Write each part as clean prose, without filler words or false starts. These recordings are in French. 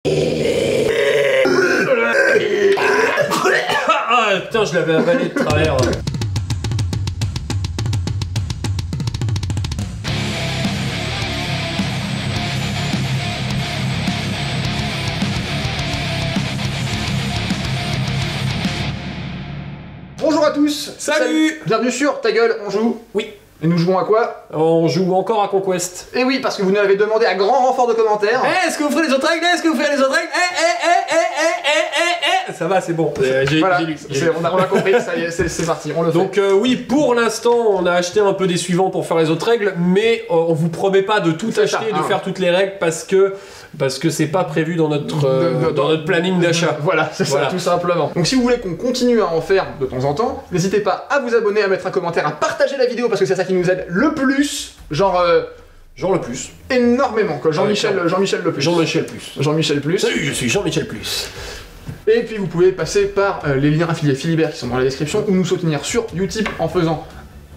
Ah putain, je l'avais avalé de travers. Bonjour à tous. Salut. Bienvenue sur Ta Gueule, on joue. Oui. Et nous jouons à quoi? On joue encore à Conquest. Et oui, parce que vous nous l'avez demandé à grand renfort de commentaires. Est-ce que vous ferez les autres règles? Est-ce que vous ferez les autres règles? Ça va, c'est bon. Voilà, J'ai lu. on a compris, ça y est, c'est parti, on le fait. Donc oui, pour l'instant, on a acheté un peu des suivants pour faire les autres règles, mais on vous promet pas de tout acheter et de faire toutes les règles parce que c'est pas prévu dans notre planning d'achat. Voilà, c'est ça, tout simplement. Donc si vous voulez qu'on continue à en faire de temps en temps, n'hésitez pas à vous abonner, à mettre un commentaire, à partager la vidéo parce que c'est ça qui nous aide le plus. Genre le plus. énormément quoi. Jean-Michel le plus. Jean-Michel plus. Jean-Michel plus. Salut, je suis Jean-Michel plus. Et puis vous pouvez passer par les liens affiliés Philibert qui sont dans la description ou nous soutenir sur Utip en faisant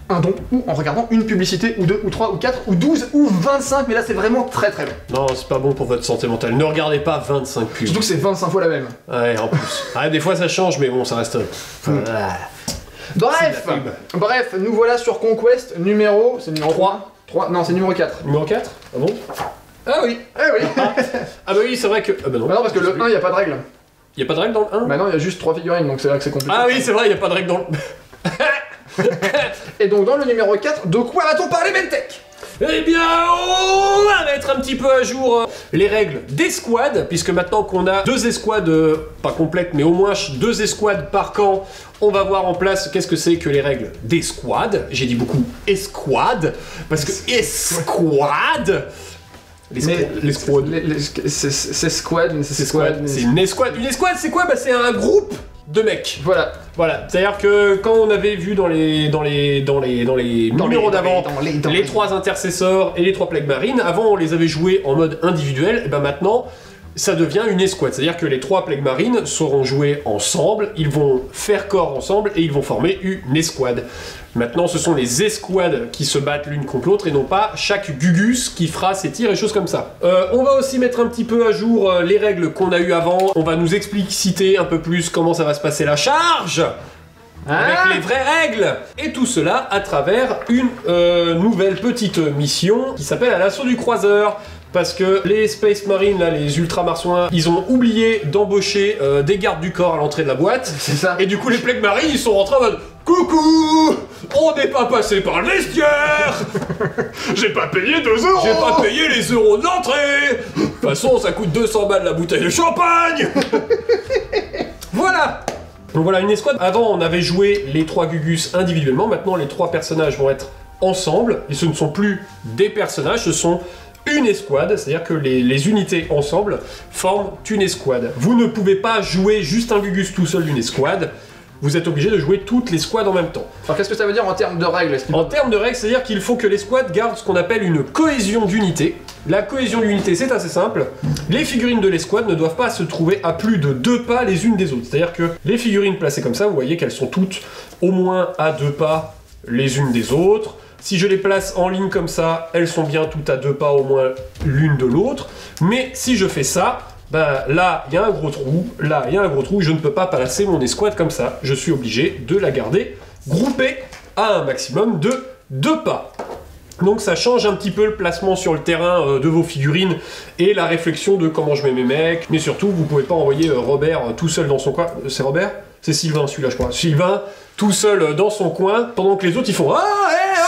un don ou en regardant une publicité ou deux ou trois ou quatre ou 12 ou 25, mais là c'est vraiment très très long. Non, c'est pas bon pour votre santé mentale. Ne regardez pas 25 pubs. Surtout que c'est 25 fois la même. Ouais, en plus. Ah, des fois ça change, mais bon, ça reste. Bref, nous voilà sur Conquest numéro... C'est numéro 3. Non, c'est numéro 4. Numéro 4? Ah bon? Ah oui. Eh oui. Ah bah oui, c'est vrai que... Ah bah non. Bah non, parce que le 1, il a pas de règle. Y a pas de règle dans le 1? Bah non, il y a juste 3 figurines, donc c'est vrai que c'est compliqué. Ah oui, c'est vrai, y a pas de règle dans le... Et donc dans le numéro 4, de quoi va-t-on parler, Mentech? Eh bien, on va mettre un petit peu à jour les règles d'escouade, puisque maintenant qu'on a 2 escouades, pas complètes, mais au moins 2 escouades par camp, on va voir en place qu'est-ce que c'est que les règles d'escouade. J'ai dit beaucoup escouade, parce que escouade... L'escouade. C'est squad, mais c'est squad. C'est une escouade. Une escouade, c'est quoi? Bah, c'est un groupe de mecs. Voilà. C'est-à-dire que quand on avait vu dans les numéros d'avant les 3 intercesseurs et les 3 plagues marines, avant on les avait joués en mode individuel, et ben maintenant ça devient une escouade. C'est-à-dire que les 3 plagues marines seront joués ensemble, ils vont faire corps ensemble et ils vont former une escouade. Maintenant, ce sont les escouades qui se battent l'une contre l'autre et non pas chaque gugus qui fera ses tirs et choses comme ça. On va aussi mettre un petit peu à jour les règles qu'on a eues avant. On va nous expliciter un peu plus comment ça va se passer la charge avec les vraies règles. Et tout cela à travers une nouvelle petite mission qui s'appelle à l'assaut du croiseur. Parce que les Space Marines, là, les ultra-marsouins, ils ont oublié d'embaucher des gardes du corps à l'entrée de la boîte. C'est ça. Et du coup, les Plagues Marines, ils sont rentrés en mode « Coucou, on n'est pas passé par le vestiaire. J'ai pas payé 2 euros. J'ai pas payé les euros de l'entrée. De toute façon, ça coûte 200 balles la bouteille de champagne. » Voilà. Donc voilà, une escouade. Avant, on avait joué les 3 Gugus individuellement. Maintenant, les 3 personnages vont être ensemble. Et ce ne sont plus des personnages, ce sont une escouade, c'est-à-dire que les unités ensemble forment une escouade. Vous ne pouvez pas jouer juste un Gugus tout seul d'une escouade, vous êtes obligé de jouer toutes les squads en même temps. Alors qu'est-ce que ça veut dire en termes de règles? En termes de règles, c'est-à-dire qu'il faut que l'escouade garde ce qu'on appelle une cohésion d'unité. La cohésion d'unité, c'est assez simple. Les figurines de l'escouade ne doivent pas se trouver à plus de 2 pas les unes des autres. C'est-à-dire que les figurines placées comme ça, vous voyez qu'elles sont toutes au moins à 2 pas les unes des autres. Si je les place en ligne comme ça, elles sont bien toutes à 2 pas au moins l'une de l'autre. Mais si je fais ça, ben là, il y a un gros trou, là, il y a un gros trou, je ne peux pas placer mon escouade comme ça. Je suis obligé de la garder groupée à un maximum de 2 pas. Donc ça change un petit peu le placement sur le terrain de vos figurines et la réflexion de comment je mets mes mecs. Mais surtout, vous pouvez pas envoyer Robert tout seul dans son coin. C'est Robert? C'est Sylvain celui-là, je crois. Sylvain, tout seul dans son coin, pendant que les autres ils font « Ah,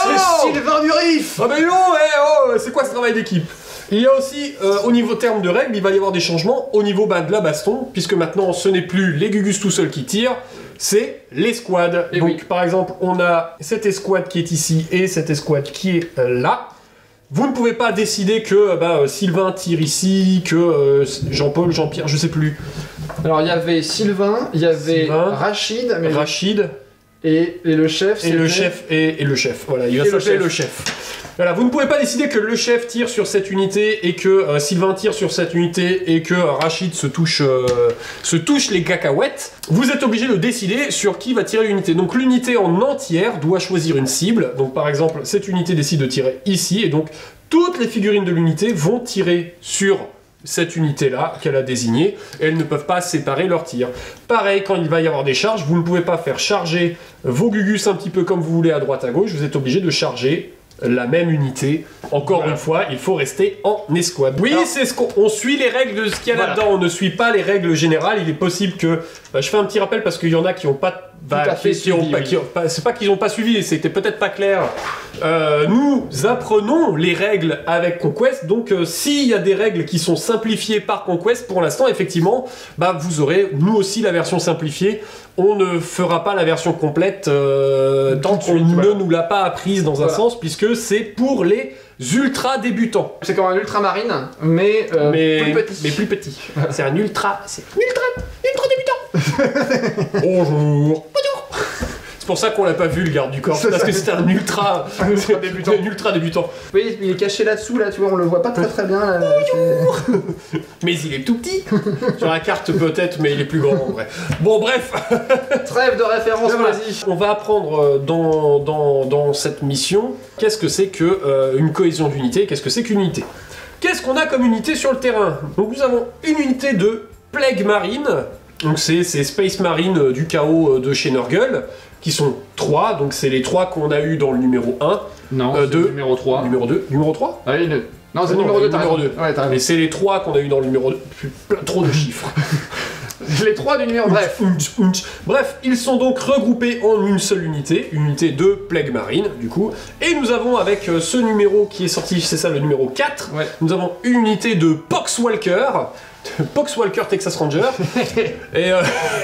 c'est Sylvain du Riff. Ah mais non, c'est quoi ce travail d'équipe? Il y a aussi, au niveau terme de règles, il va y avoir des changements au niveau de la baston, puisque maintenant ce n'est plus les Gugus tout seuls qui tirent, c'est l'escouade. Donc oui. Par exemple, on a cette escouade qui est ici et cette escouade qui est là. Vous ne pouvez pas décider que Sylvain tire ici, que Jean-Paul, Jean-Pierre, je sais plus. Alors il y avait Sylvain, il y avait Rachid, mais Rachid. Et le chef, et le chef, voilà, il va s'appeler le chef. Voilà, vous ne pouvez pas décider que le chef tire sur cette unité et que Sylvain tire sur cette unité et que Rachid se touche les cacahuètes. Vous êtes obligé de décider sur qui va tirer l'unité. Donc l'unité en entière doit choisir une cible. Donc par exemple, cette unité décide de tirer ici et donc toutes les figurines de l'unité vont tirer sur cette unité-là qu'elle a désignée, et elles ne peuvent pas séparer leurs tirs. Pareil, quand il va y avoir des charges, vous ne pouvez pas faire charger vos Gugus un petit peu comme vous voulez à droite à gauche, vous êtes obligé de charger la même unité. Encore une fois, il faut rester en escouade. Oui, c'est ce qu'on suit les règles de ce qu'il y a là-dedans, on ne suit pas les règles générales, il est possible que... je fais un petit rappel parce qu'il y en a qui n'ont pas... c'est pas qu'ils n'ont pas suivi, c'était peut-être pas clair. Nous apprenons les règles avec Conquest, donc s'il y a des règles qui sont simplifiées par Conquest, pour l'instant, effectivement, vous aurez, nous aussi, la version simplifiée. On ne fera pas la version complète tant qu'on ne nous l'a pas apprise dans un sens, puisque c'est pour les ultra débutants. C'est comme un ultramarine, mais plus petit. Voilà. C'est un ultra débutant. Bonjour. C'est pour ça qu'on l'a pas vu le garde du corps, parce que c'était un ultra débutant. Un ultra débutant. Oui, il est caché là-dessous, là, tu vois, on le voit pas très bien. Là, mais il est tout petit. Sur la carte peut-être, mais il est plus grand en vrai. Bon, bref. Trêve de référence, vas-y. On va apprendre dans cette mission qu'est-ce que c'est qu'une cohésion d'unité, qu'est-ce que c'est qu'une unité. Qu'est-ce qu'on a comme unité sur le terrain? Donc nous avons une unité de Plague Marine. Donc c'est Space Marine du chaos de chez Nurgle, qui sont 3, donc c'est les 3 qu'on a eu dans le numéro 1. Non, c'est le numéro 3. Numéro 2. Numéro 3 Ah oui, non, c'est le numéro 2, numéro 2. Ouais, mais c'est les 3 qu'on a eu dans le numéro 2. Trop de chiffres. Les 3 du numéro... Bref. Bref, ils sont donc regroupés en une seule unité de Plague Marine, du coup. Et nous avons avec ce numéro qui est sorti, c'est ça le numéro 4, nous avons une unité de Poxwalker, Texas Ranger. Et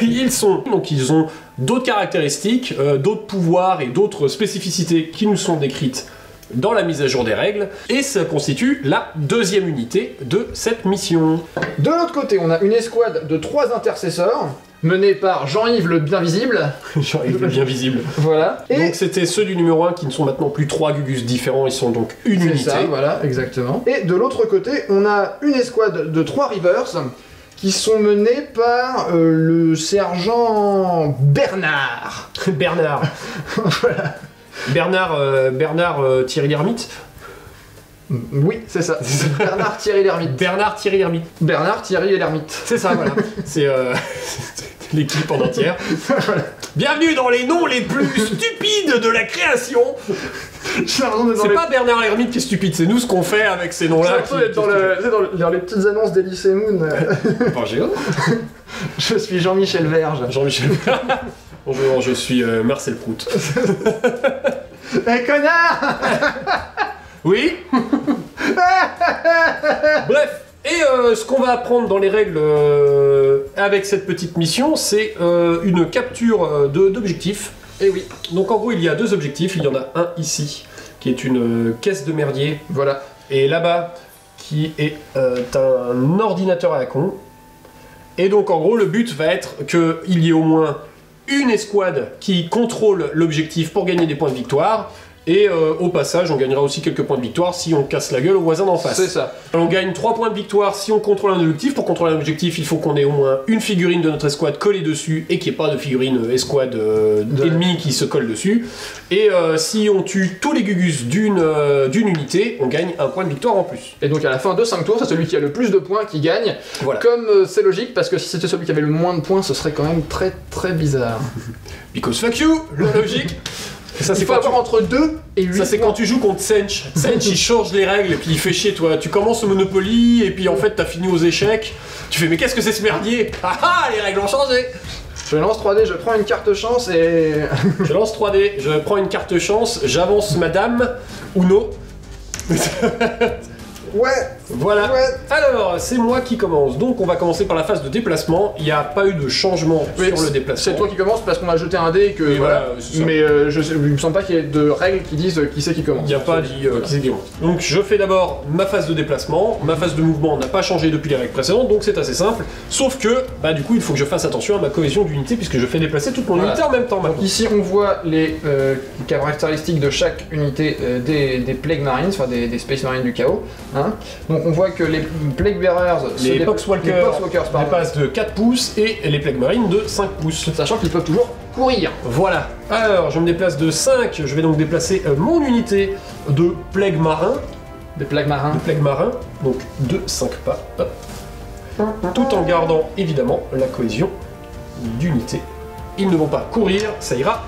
ils ont d'autres caractéristiques, d'autres pouvoirs et d'autres spécificités qui nous sont décrites dans la mise à jour des règles, et ça constitue la deuxième unité de cette mission. De l'autre côté, on a une escouade de 3 intercesseurs, menée par Jean-Yves le bien visible. Jean-Yves le bien visible. Voilà. Et donc c'était ceux du numéro 1 qui ne sont maintenant plus 3 Gugus différents, ils sont donc une unité. C'est ça, voilà, exactement. Et de l'autre côté, on a une escouade de 3 Reavers, qui sont menés par le sergent Bernard. Bernard. Voilà. Bernard Thierry l'Ermite. Oui, c'est ça. Bernard Thierry l'Ermite. Bernard Thierry l'Ermite. Bernard Thierry l'Ermite. C'est ça, voilà. C'est l'équipe en entière. Voilà. Bienvenue dans les noms les plus stupides de la création. C'est pas Bernard l'Ermite qui est stupide, c'est nous ce qu'on fait avec ces noms-là. C'est dans les petites annonces d'Elysée Moon. Bonjour. Je suis Jean-Michel Verge. Jean-Michel Verge. Bonjour, je suis Marcel Prout. Eh connard. Oui. Bref, et ce qu'on va apprendre dans les règles avec cette petite mission, c'est une capture d'objectifs. Et oui, donc en gros il y a 2 objectifs, il y en a un ici, qui est une caisse de merdier. Voilà. Et là-bas, qui est un ordinateur à la con. Et donc en gros le but va être qu'il y ait au moins une escouade qui contrôle l'objectif pour gagner des points de victoire. Et au passage, on gagnera aussi quelques points de victoire si on casse la gueule au voisin d'en face. C'est ça. On gagne 3 points de victoire si on contrôle un objectif. Pour contrôler un objectif, il faut qu'on ait au moins une figurine de notre escouade collée dessus et qu'il n'y ait pas de figurine escouade ennemie qui se colle dessus. Et si on tue tous les Gugus d'une unité, on gagne un point de victoire en plus. Et donc à la fin de 5 tours, c'est celui qui a le plus de points qui gagne. Voilà. Comme c'est logique, parce que si c'était celui qui avait le moins de points, ce serait quand même très très bizarre. Because fuck you, la logique. Ça, il faut avoir entre 2 et 8. Ça, c'est quand tu joues contre Sench. Sench, il change les règles et puis il fait chier, toi. Tu commences au Monopoly et puis en fait, t'as fini aux échecs. Tu fais, mais qu'est-ce que c'est ce merdier? Ah ah, les règles ont changé. Je lance 3D, je prends une carte chance et... Je lance 3D, je prends une carte chance, j'avance madame, Uno. Ouais. Voilà. Ouais. Alors, c'est moi qui commence. Donc, on va commencer par la phase de déplacement. Il n'y a pas eu de changement sur le déplacement. C'est toi qui commence parce qu'on a jeté un dé et que... voilà. Mais il me semble pas qu'il y ait de règles qui disent qui c'est qui commence. Il n'y a pas dit qui c'est qui commence. Donc, je fais d'abord ma phase de déplacement. Ma phase de mouvement n'a pas changé depuis les règles précédentes, donc c'est assez simple. Sauf que, bah du coup, il faut que je fasse attention à ma cohésion d'unité puisque je fais déplacer toute mon unité en même temps. Donc ici, on voit les caractéristiques de chaque unité des Plague Marines, enfin des Space Marines du chaos. Hein. Donc on voit que les Plague Bearers, les Poxwalkers dépassent de 4 pouces et les Plague Marines de 5 pouces. Sachant qu'ils peuvent toujours courir. Voilà. Alors, je me déplace de 5, je vais donc déplacer mon unité de Plague Marin. Des plagues marins. Des plagues marins, donc de 5 pas, hop. Tout en gardant évidemment la cohésion d'unité. Ils ne vont pas courir, ça ira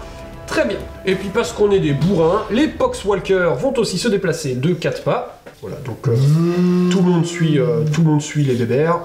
très bien. Et puis parce qu'on est des bourrins, les Poxwalkers vont aussi se déplacer de 4 pas. Voilà, donc tout le monde suit les bébères.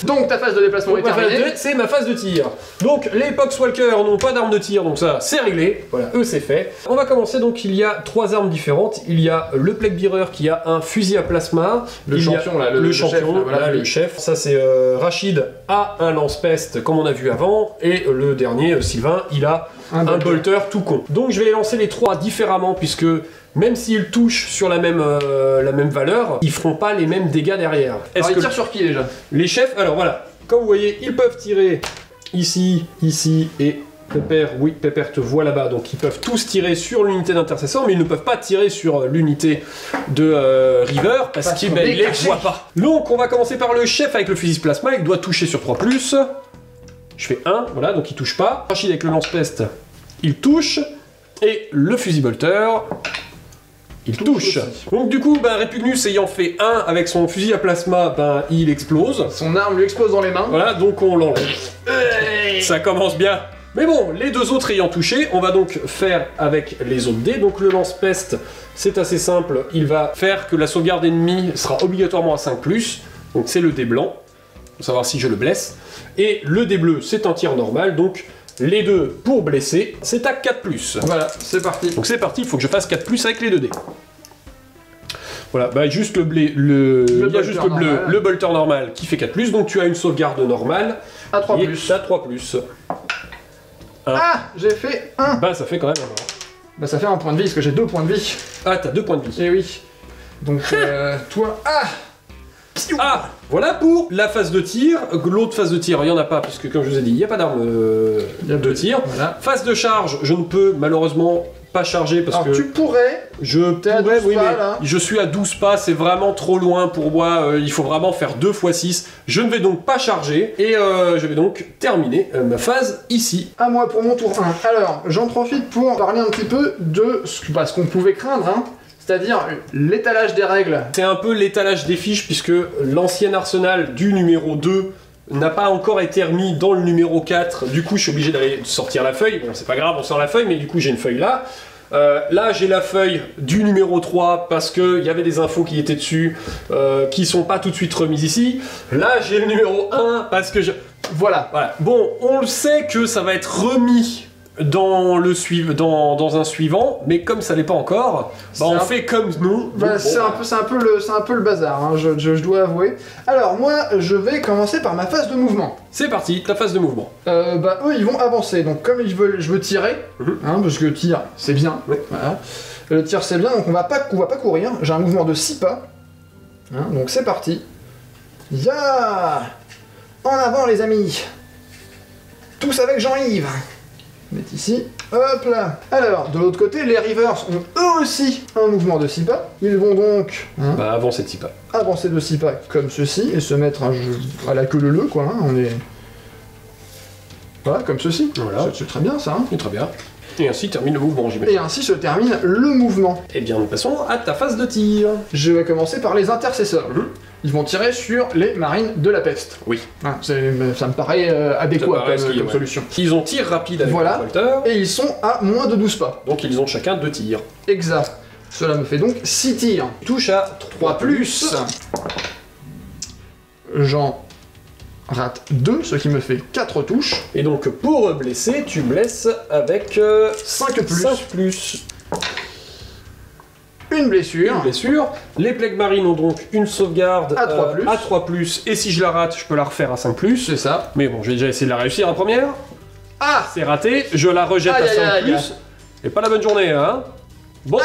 Donc ta phase de déplacement est terminée. C'est ma phase de tir. Donc les Poxwalkers n'ont pas d'armes de tir, donc ça c'est réglé. Voilà, eux c'est fait. On va commencer, donc il y a 3 armes différentes. Il y a le Plague Bearer qui a un fusil à plasma. Le champion là, le champion, chef, là, voilà, le chef. Ça c'est Rachid a un lance-peste comme on a vu avant. Et le dernier, Sylvain, il a un bolter tout con. Donc je vais les lancer les 3 différemment puisque même s'ils touchent sur la même valeur, ils feront pas les mêmes dégâts derrière. Alors ils tirent sur qui déjà? Les chefs, alors voilà, comme vous voyez, ils peuvent tirer ici, ici et Pepper, oui, Pepper te voit là-bas, donc ils peuvent tous tirer sur l'unité d'intercesseur, mais ils ne peuvent pas tirer sur l'unité de River parce qu'ils ne les voient pas. Donc on va commencer par le chef avec le fusil plasma, il doit toucher sur 3+. Je fais 1, voilà, donc il touche pas. Rachid avec le lance-peste, il touche. Et le fusil bolter, il touche. Donc du coup, Repugnus ayant fait 1 avec son fusil à plasma, il explose. Son arme lui explose dans les mains. Voilà, donc on l'enlève. Ça commence bien. Mais bon, les 2 autres ayant touché, on va donc faire avec les autres dés. Donc le lance-peste, c'est assez simple. Il va faire que la sauvegarde ennemie sera obligatoirement à 5+. Donc c'est le dé blanc, pour savoir si je le blesse. Et le dé bleu, c'est un tir normal, donc les 2 pour blesser, c'est à 4+. Voilà, c'est parti. Donc c'est parti, il faut que je fasse 4+ avec les 2 dés. Voilà, juste le bleu, le bolter normal qui fait 4+, donc tu as une sauvegarde normale. À 3+. À 3+. Ah, j'ai fait 1. Ça fait quand même un mort. Ça fait 1 point de vie, parce que j'ai 2 points de vie. Ah, t'as 2 points de vie. Eh oui. Donc, toi... Ah, voilà pour la phase de tir. L'autre phase de tir, il n'y en a pas, puisque comme je vous ai dit, il n'y a pas d'arme de tir. Voilà. Phase de charge, je ne peux malheureusement pas charger parce que... tu pourrais... Oui, mais je suis à 12 pas, c'est vraiment trop loin pour moi, il faut vraiment faire 2 x 6. Je ne vais donc pas charger, et je vais donc terminer ma phase ici. À moi pour mon tour 1. Alors, j'en profite pour parler un petit peu de ce qu'on pouvait craindre, hein. C'est-à-dire l'étalage des règles. C'est un peu l'étalage des fiches, puisque l'ancien arsenal du numéro 2 n'a pas encore été remis dans le numéro 4. Du coup, je suis obligé d'aller sortir la feuille. Bon, c'est pas grave, on sort la feuille, mais du coup, j'ai une feuille là. Là, j'ai la feuille du numéro 3 parce qu'il y avait des infos qui étaient dessus qui sont pas tout de suite remises ici. Là, j'ai le numéro 1 parce que je... Voilà. Bon, on le sait que ça va être remis dans un suivant, mais comme ça n'est pas encore, on fait comme nous. C'est un peu le bazar, hein, je dois avouer. Alors moi, je vais commencer par ma phase de mouvement. C'est parti, ta phase de mouvement. Eux, ils vont avancer, donc comme je veux tirer, hein, parce que tir, c'est bien. Oui. Voilà. Le tir, c'est bien, donc on va pas courir. J'ai un mouvement de 6 pas. Hein, donc c'est parti. Ya! En avant, les amis. Tous avec Jean-Yves. Mettre ici, hop là. Alors, de l'autre côté, les Rivers ont eux aussi un mouvement de 6 pas. Ils vont donc avancer de 6 pas. Avancer de 6 pas comme ceci, et se mettre à la queue leu, quoi. Hein. On est... Voilà, comme ceci. Voilà. C'est très bien, ça. Hein. C'est très bien. Et ainsi termine le mouvement, j'imagine. Et ainsi se termine le mouvement. Et bien, nous passons à ta phase de tir. Je vais commencer par les intercesseurs. Ils vont tirer sur les marines de la peste. Oui. Ah, ça me paraît adéquat comme solution. Ils ont tir rapide avec le bolter. Et ils sont à moins de 12 pas. Donc ils ont chacun 2 tirs. Exact. Cela me fait donc 6 tirs. Touche à 3+. J'en rate 2, ce qui me fait 4 touches. Et donc pour blesser, tu blesses avec 5+. Une blessure. Les plagues marines ont donc une sauvegarde à 3+, et si je la rate, je peux la refaire à 5+. C'est ça. Mais bon, je vais déjà essayer de la réussir la première. Ah! C'est raté, je la rejette à 5+. Et pas la bonne journée, hein. Bon,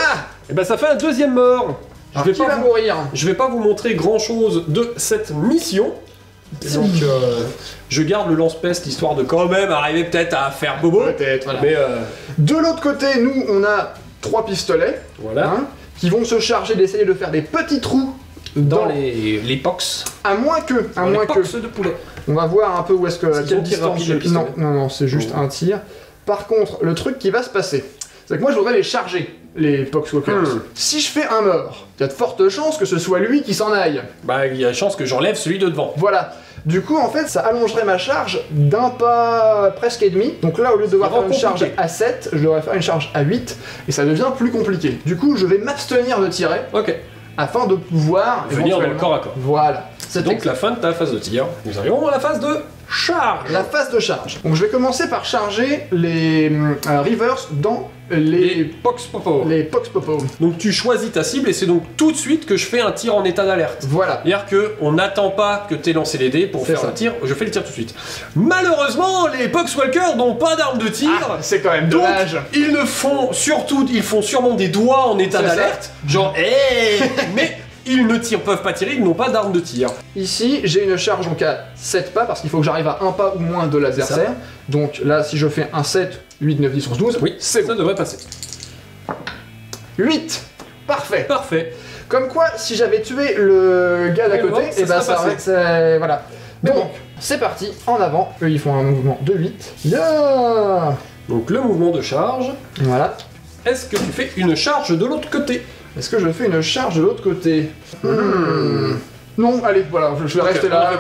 et ben ça fait un deuxième mort. Je vais pas vous montrer grand chose de cette mission. Donc je garde le lance-peste histoire de quand même arriver peut-être à faire bobo. Peut-être, voilà. Mais de l'autre côté, nous, on a 3 pistolets. Voilà. Hein, qui vont se charger d'essayer de faire des petits trous dans les pox. À moins que. De poulet. On va voir un peu où est-ce que. Quel tir rapide, non, c'est juste un tir. Par contre, le truc qui va se passer, c'est que moi je voudrais les charger, les Poxwalkers. Si je fais un mort, il y a de fortes chances que ce soit lui qui s'en aille. Bah, il y a chance que j'enlève celui de devant. Voilà. Du coup, en fait, ça allongerait ma charge d'un pas presque et demi. Donc là, au lieu de devoir faire une charge à 7, je devrais faire une charge à 8, et ça devient plus compliqué. Du coup, je vais m'abstenir de tirer, afin de pouvoir... venir dans le corps à corps. Voilà. C'est donc la fin de ta phase de tir. Nous arrivons à la phase de charge. La phase de charge. Donc je vais commencer par charger les reverse dans les Pox Popo. Les Pox Popo. Donc tu choisis ta cible et c'est donc tout de suite que je fais un tir en état d'alerte. Voilà. C'est-à-dire qu'on n'attend pas que tu aies lancé les dés pour faire un tir, je fais le tir tout de suite. Malheureusement, les Poxwalkers n'ont pas d'arme de tir. C'est quand même donc, dommage. Ils font sûrement des doigts en état d'alerte. Genre, mais ils ne peuvent pas tirer, ils n'ont pas d'arme de tir. Ici, j'ai une charge donc à 7 pas, parce qu'il faut que j'arrive à un pas ou moins de l'adversaire. Donc là, si je fais un 7, 8, 9, 10, 11, 12, oui, ça devrait passer. 8. Parfait. Parfait. Comme quoi, si j'avais tué le gars d'à côté, et bah ça aurait... Voilà. Donc, c'est parti, en avant. Eux, ils font un mouvement de 8. Yeah. Donc le mouvement de charge. Voilà. Est-ce que tu fais une charge de l'autre côté? Est-ce que je fais une charge de l'autre côté? Non, allez, voilà, je vais rester là.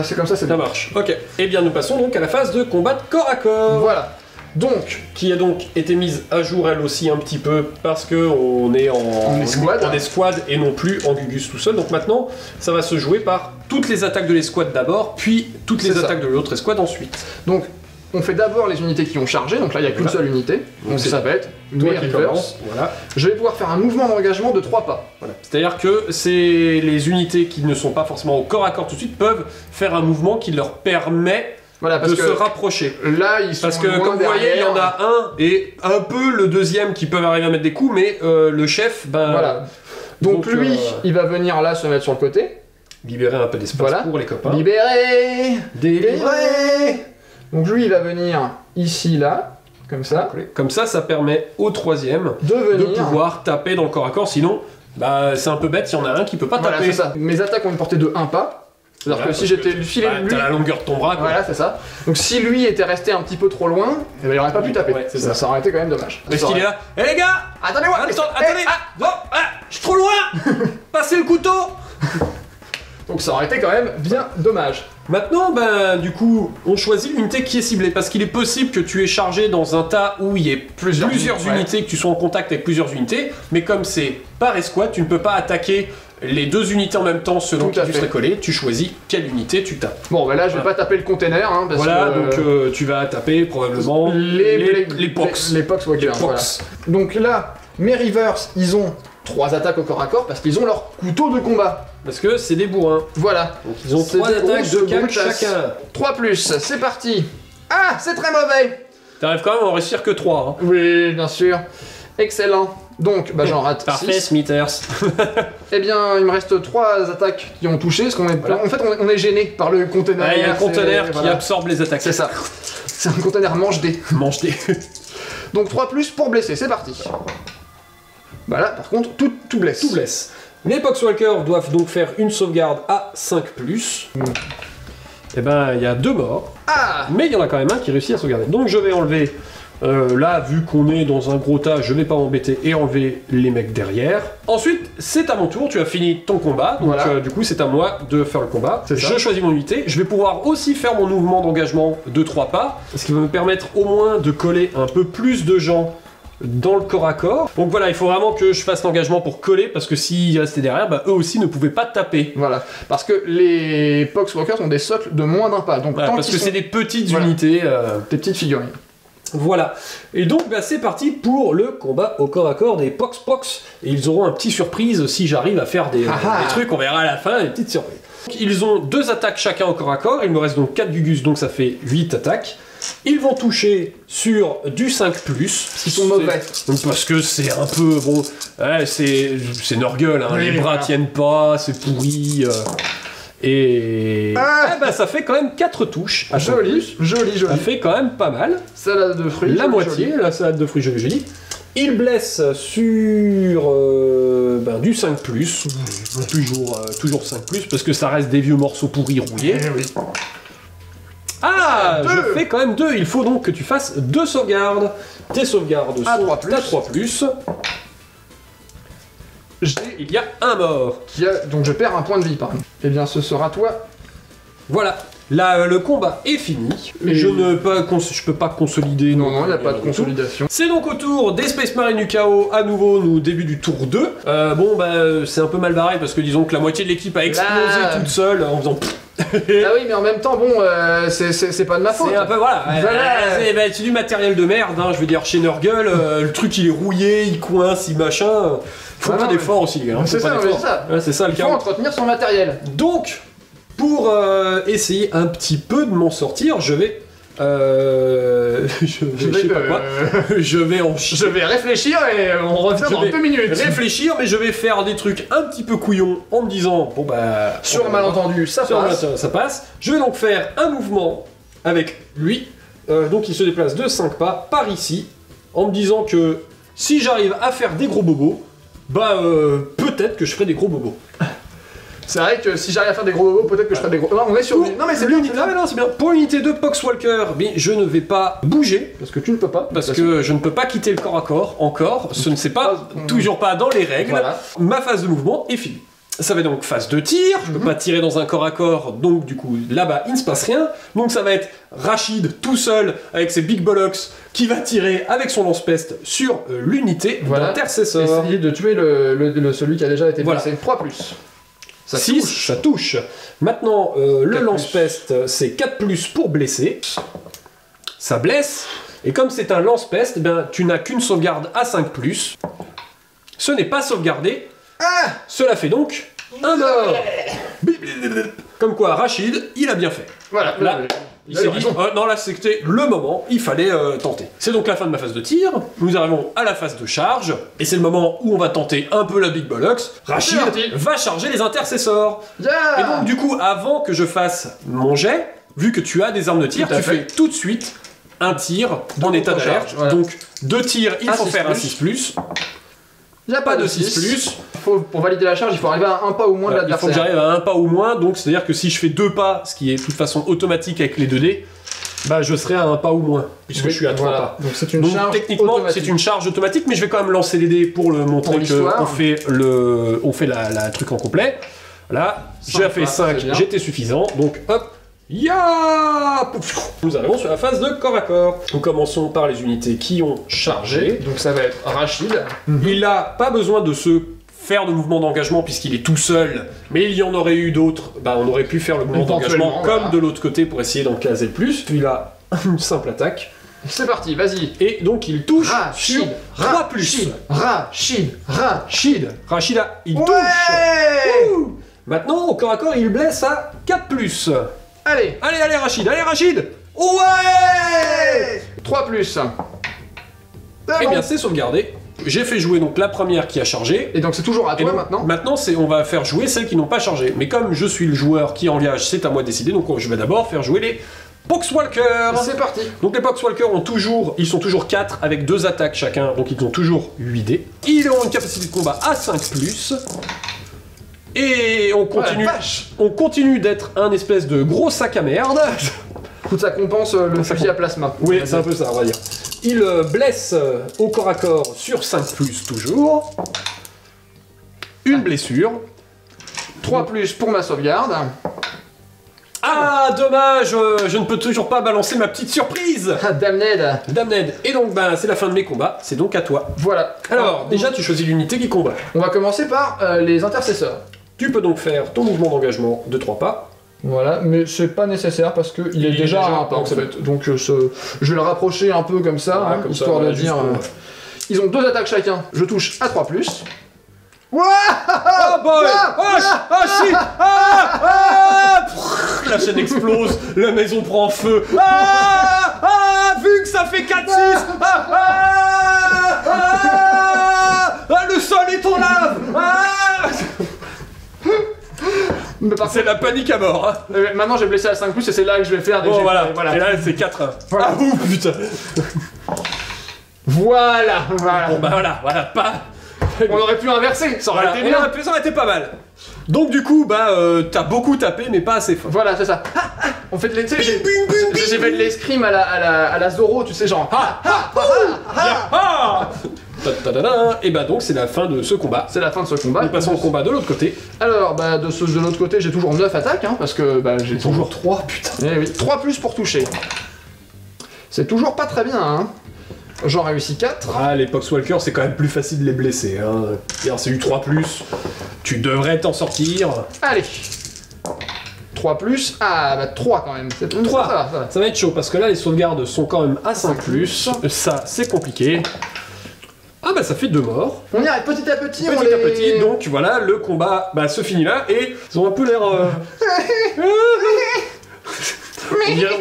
C'est comme ça, c'est ça marche. Ok. Eh bien, nous passons donc à la phase de combat de corps à corps. Voilà. Donc, qui a donc été mise à jour elle aussi un petit peu parce que on est en escouade et non plus en Gugus tout seul. Donc maintenant, ça va se jouer par toutes les attaques de l'escouade d'abord, puis toutes les attaques de l'autre escouade ensuite. Donc, on fait d'abord les unités qui ont chargé, donc là il n'y a qu'une seule unité, donc ça va être mes reverse. Voilà. Je vais pouvoir faire un mouvement d'engagement de 3 pas. Voilà. C'est-à-dire que les unités qui ne sont pas forcément au corps à corps tout de suite peuvent faire un mouvement qui leur permet de se rapprocher. Là, ils sont parce que comme vous voyez, il y en a un et un peu le deuxième qui peuvent arriver à mettre des coups, mais le chef, voilà. Donc lui, il va venir là se mettre sur le côté. Libérer un peu d'espace pour les copains. Libérer. Délivrer. Donc lui, il va venir ici, là, comme ça. Comme ça, ça permet au troisième de pouvoir taper dans le corps à corps. Sinon, bah, c'est un peu bête, il y en a un qui peut pas taper. C'est ça. Mes attaques ont une portée de 1 pas. C'est-à-dire que si j'étais lui... t'as la longueur de ton bras, quoi. Voilà, c'est ça. Donc si lui était resté un petit peu trop loin, il aurait pas pu taper. Ouais, ça aurait été quand même dommage. Est-ce qu'il est là? Hé les gars! Attendez-moi! Attendez! Je suis trop loin! Passez le couteau! Donc ça aurait été quand même bien dommage. Maintenant, ben, du coup, on choisit l'unité qui est ciblée, parce qu'il est possible que tu aies chargé dans un tas où il y ait plusieurs unités, que tu sois en contact avec plusieurs unités, mais comme c'est par escouade, tu ne peux pas attaquer les deux unités en même temps selon qui tu serais collé, tu choisis quelle unité tu tapes. Bon, ben là, je vais pas taper le container, hein, parce que... donc tu vas taper probablement les Pox. Les Pox, voilà. Donc là, mes Reavers, ils ont 3 attaques au corps à corps, parce qu'ils ont leur couteau de combat. Parce que c'est des bourrins. Voilà. Donc ils ont 3 attaques de chacun. 3+, c'est parti. Ah, c'est très mauvais. T'arrives quand même à en réussir que 3. Hein. Oui, bien sûr. Excellent. Donc, bah j'en rate 6. Parfait, Smithers. Eh bien, il me reste 3 attaques qui ont touché, parce qu'on est... En fait, on est gêné par le conteneur. Il y a un conteneur qui absorbe les attaques. C'est ça. C'est un conteneur mange-dés. Mange-dés. Donc 3+ pour blesser, c'est parti. Voilà, par contre, tout blesse. Tout blesse. Les Poxwalkers doivent donc faire une sauvegarde à 5+. Et ben, il y a 2 morts. Mais il y en a quand même un qui réussit à sauvegarder. Donc je vais enlever... là, vu qu'on est dans un gros tas, je vais pas m'embêter et enlever les mecs derrière. Ensuite, c'est à mon tour, tu as fini ton combat, donc du coup c'est à moi de faire le combat. Je choisis mon unité, je vais pouvoir aussi faire mon mouvement d'engagement de 3 pas, ce qui va me permettre au moins de coller un peu plus de gens dans le corps à corps. Donc voilà, il faut vraiment que je fasse l'engagement pour coller, parce que s'ils restaient derrière, bah, eux aussi ne pouvaient pas taper. Voilà, parce que les Poxwalkers ont des socles de moins d'1 pas, donc parce que c'est des petites unités. Des petites figurines. Voilà, et donc bah, c'est parti pour le combat au corps à corps des Pox. Et ils auront un petit surprise si j'arrive à faire des trucs, on verra à la fin, des petites surprises. Donc, ils ont 2 attaques chacun au corps à corps, il me reste donc 4 Gugus, donc ça fait 8 attaques. Ils vont toucher sur du 5+. Ils sont mauvais. Parce que c'est un peu, bon, ouais, c'est Norgueul, hein, les bras tiennent pas, c'est pourri. Et bah, ça fait quand même 4 touches. Joli. Ça fait quand même pas mal. Salade de fruits. La moitié, la salade de fruits jolie. Il blesse sur du 5+. Toujours 5+, parce que ça reste des vieux morceaux pourris rouillés. Ah, je fais quand même 2. Il faut donc que tu fasses 2 sauvegardes. Tes sauvegardes sont à 3+. Il y a un mort. Donc je perds un point de vie, pardon. Eh bien, ce sera toi. Voilà. Là, le combat est fini. Mais je peux pas consolider. Non, il n'y a pas de consolidation. C'est donc au tour des Space Marines du Chaos. À nouveau, nous début du tour 2. C'est un peu mal barré parce que disons que la moitié de l'équipe a explosé toute seule en faisant... Ah oui, mais en même temps, bon, c'est pas de ma faute. C'est un peu, c'est du matériel de merde, hein, je veux dire, chez Nurgle, le truc il est rouillé, il coince, il machin... Faut pas d'efforts aussi, les gars. C'est ça, c'est ça le cas. Il faut entretenir son matériel. Donc, pour essayer un petit peu de m'en sortir, je vais... je vais réfléchir et on revient dans 2 minutes. Réfléchir, mais je vais faire des trucs un petit peu couillons en me disant, bon bah... Sur un malentendu, ça passe. Je vais donc faire un mouvement avec lui. Donc il se déplace de 5 pas par ici, en me disant que si j'arrive à faire des gros bobos, peut-être que je ferai des gros bobos. C'est vrai que si j'arrive à faire des gros bobos, peut-être que je ferai des gros... Non, on est sur... Non, mais c'est l'unité. Non, c'est bien. Pour l'unité de Poxwalker, mais je ne vais pas bouger. Parce que tu ne peux pas. Parce que je ne peux pas quitter le corps à corps, encore. Ce ne c'est pas, toujours pas dans les règles. Voilà. Ma phase de mouvement est finie. Ça va donc phase de tir, je peux pas tirer dans un corps à corps, donc du coup là-bas il ne se passe rien. Donc ça va être Rachid tout seul avec ses big bollocks qui va tirer avec son lance-peste sur l'unité d'intercesseur. Essayer de tuer celui qui a déjà été blessé. 3+. Ça 6, ça touche. Maintenant, le lance-peste, c'est 4+ pour blesser. Ça blesse. Et comme c'est un lance-peste, tu n'as qu'une sauvegarde à 5+. Ce n'est pas sauvegardé. Cela fait donc un mort. Comme quoi, Rachid, il a bien fait. Voilà. Là, il s'est dit, non là c'était le moment, il fallait tenter. C'est donc la fin de ma phase de tir, nous arrivons à la phase de charge, et c'est le moment où on va tenter un peu la Big Bollocks. Rachid va charger les intercesseurs. Et donc du coup, avant que je fasse mon jet, vu que tu as des armes de tir, tu fais tout de suite un tir en état d'alerte. Donc 2 tirs, il faut faire un 6+. Il n'y a pas de 6+. Pour valider la charge, il faut arriver à un pas ou moins de l'adversaire. Il faut que j'arrive à un pas ou moins, donc c'est-à-dire que si je fais 2 pas, ce qui est de toute façon automatique avec les 2D, je serai à un pas ou moins, puisque je suis à 3 pas. Donc c'est une charge techniquement, c'est une charge automatique, mais je vais quand même lancer les dés pour le montrer qu'on fait la truc en complet. Là, j'ai fait 5, j'étais suffisant, donc hop, nous arrivons sur la phase de corps à corps. Nous commençons par les unités qui ont chargé. Donc ça va être Rachid. Il n'a pas besoin de se faire de mouvement d'engagement puisqu'il est tout seul, mais il y en aurait eu d'autres. On aurait pu faire le mouvement d'engagement comme de l'autre côté pour essayer d'en caser le plus. Il a une simple attaque. C'est parti, vas-y. Et donc il touche sur 3+. Rachid, il touche. Maintenant, au corps à corps, il blesse à 4+. Allez, Rachid, Ouais 3+. Eh bien, c'est sauvegardé. J'ai fait jouer donc la première qui a chargé. Et donc c'est toujours à toi maintenant. Maintenant, on va faire jouer celles qui n'ont pas chargé. Mais comme je suis le joueur qui engage, c'est à moi de décider. Donc je vais d'abord faire jouer les Poxwalkers. C'est parti. Donc les Poxwalkers ils sont toujours 4 avec 2 attaques chacun. Donc ils ont toujours 8 dés. Ils ont une capacité de combat à 5+. Et on continue d'être un espèce de gros sac à merde. Écoute, ça compense le fusil à plasma. Oui, c'est un peu ça, on va dire. Il blesse au corps à corps sur 5+, toujours. Une blessure. 3+ pour ma sauvegarde. Ah, dommage, je ne peux toujours pas balancer ma petite surprise. Damned. Et donc, c'est la fin de mes combats, c'est donc à toi. Voilà. Alors, déjà, tu choisis l'unité qui combat. On va commencer par les intercesseurs. Tu peux donc faire ton mouvement d'engagement de 3 pas. Voilà, mais c'est pas nécessaire parce qu'il est déjà à un pas. Donc je vais le rapprocher un peu comme ça, histoire de dire... Ils ont 2 attaques chacun. Je touche à 3+. Oh boy! Shit! La chaîne explose, la maison prend feu. Vu que ça fait 4-6! Le sol est en lave! C'est la panique à mort. Hein. Maintenant j'ai blessé à 5+, et c'est là que je vais faire des jets. Voilà. Et là c'est 4. Voilà. Ah ouh putain. Voilà. Bon voilà, pas. On aurait pu inverser, ça aurait été bien. Ça aurait été pas mal. Donc du coup, bah, t'as beaucoup tapé, mais pas assez fort. Voilà, c'est ça. On fait de l'escrime. J'ai fait de l'escrime à la Zoro, tu sais, genre. Et bah donc c'est la fin de ce combat. C'est la fin de ce combat. Nous passons au combat de l'autre côté. Alors, bah, de l'autre côté, j'ai toujours 9 attaques, hein, parce que bah, j'ai Toujours 3, putain. Eh oui, 3 plus pour toucher. C'est toujours pas très bien, hein. J'en réussis 4. Ah, les Poxwalkers, c'est quand même plus facile de les blesser. Hein. C'est du 3+. Tu devrais t'en sortir. Allez. 3 plus. Ah, bah 3 quand même. 3. Ça va. Ça va être chaud, parce que là, les sauvegardes sont quand même à 5+. Ça, c'est compliqué. Ah bah ça fait 2 morts. On y arrive petit à petit. Petit à petit, donc voilà, le combat bah, se finit là, et ils ont un peu l'air...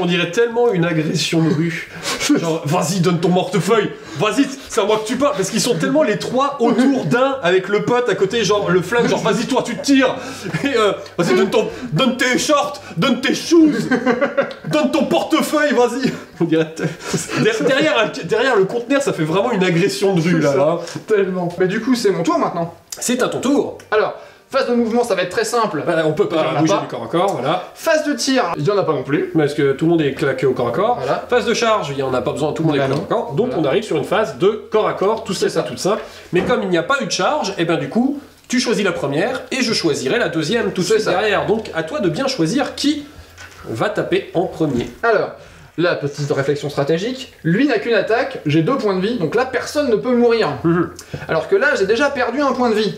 on dirait tellement une agression de rue. Genre, vas-y, donne ton portefeuille. Vas-y, c'est à moi que tu parles. Parce qu'ils sont tellement les trois autour d'un, avec le pote à côté, genre le flingue, genre vas-y, toi tu te tires. Et vas-y, donne tes shorts, donne tes shoes, donne ton portefeuille, vas-y. On dirait derrière le conteneur, ça fait vraiment une agression de rue là. Tellement. Mais du coup, c'est mon tour maintenant. C'est à ton tour. Alors. Phase de mouvement, ça va être très simple. Voilà, on peut pas bouger du corps à corps, voilà. Phase de tir, il y en a pas non plus. Parce que tout le monde est claqué au corps à corps. Voilà. Phase de charge, il y en a pas besoin, tout le monde est claqué au corps. Donc on arrive sur une phase de corps à corps, tout ça, tout ça. Mais comme il n'y a pas eu de charge, et ben du coup, tu choisis la première et je choisirai la deuxième tout de suite derrière. Donc à toi de bien choisir qui va taper en premier. Alors, la petite réflexion stratégique, lui n'a qu'une attaque, j'ai 2 points de vie, donc là personne ne peut mourir. Alors que là, j'ai déjà perdu 1 point de vie.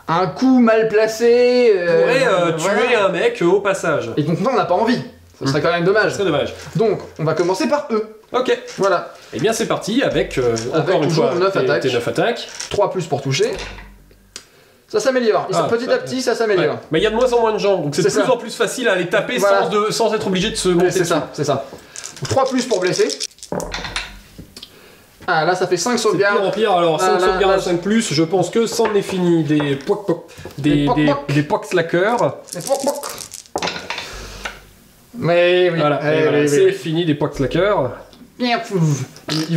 Un coup mal placé... pourrait tuer un mec au passage. Et donc là, on n'a pas envie. Ça serait quand même dommage. Ça serait dommage. Donc, on va commencer par eux. Ok. Voilà. Et bien c'est parti avec encore une fois 9 attaques. tes 9 attaques. 3 plus pour toucher. Ça s'améliore. Petit à petit, ça s'améliore. Ouais. Mais il y a de moins en moins de gens, donc c'est de plus en plus facile à les taper sans être obligé de se monter. C'est ça, c'est ça. 3 plus pour blesser. Ah, là ça fait 5 sauvegardes. C'est pire en pire, alors 5 sauvegardes à 5 plus, je pense que c'en est fini. Des poxlackers. Mais oui, voilà, c'est fini des poxlackers. Ils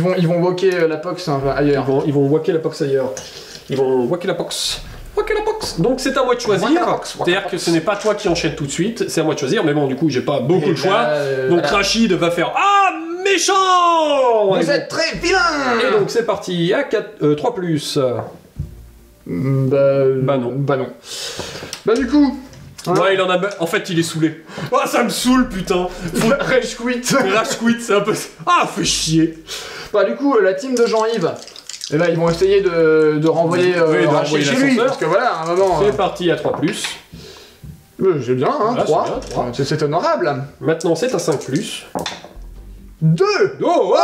vont walker la pox ailleurs. Ils vont walker la pox ailleurs. Ils vont walker la pox. Donc c'est à moi de choisir. C'est-à-dire que ce n'est pas toi qui enchaîne tout de suite, c'est à moi de choisir, mais bon, du coup, j'ai pas beaucoup de choix. Donc Rachid va faire Ah, méchant. Vous êtes très vilain. Et donc c'est parti, à 3 plus. Bah non. Bah du coup. Ouais, il en a. En fait, il est saoulé. Ah, ça me saoule, putain. Rage quit. Rage quit, c'est un peu. Ah, fait chier. Bah du coup, la team de Jean-Yves. Et là, ils vont essayer de renvoyer Rachid chez lui, parce que voilà, à un moment... C'est parti à 3+. J'ai bien, hein, voilà, 3. C'est honorable. Maintenant, c'est à 5+. 2. Oh,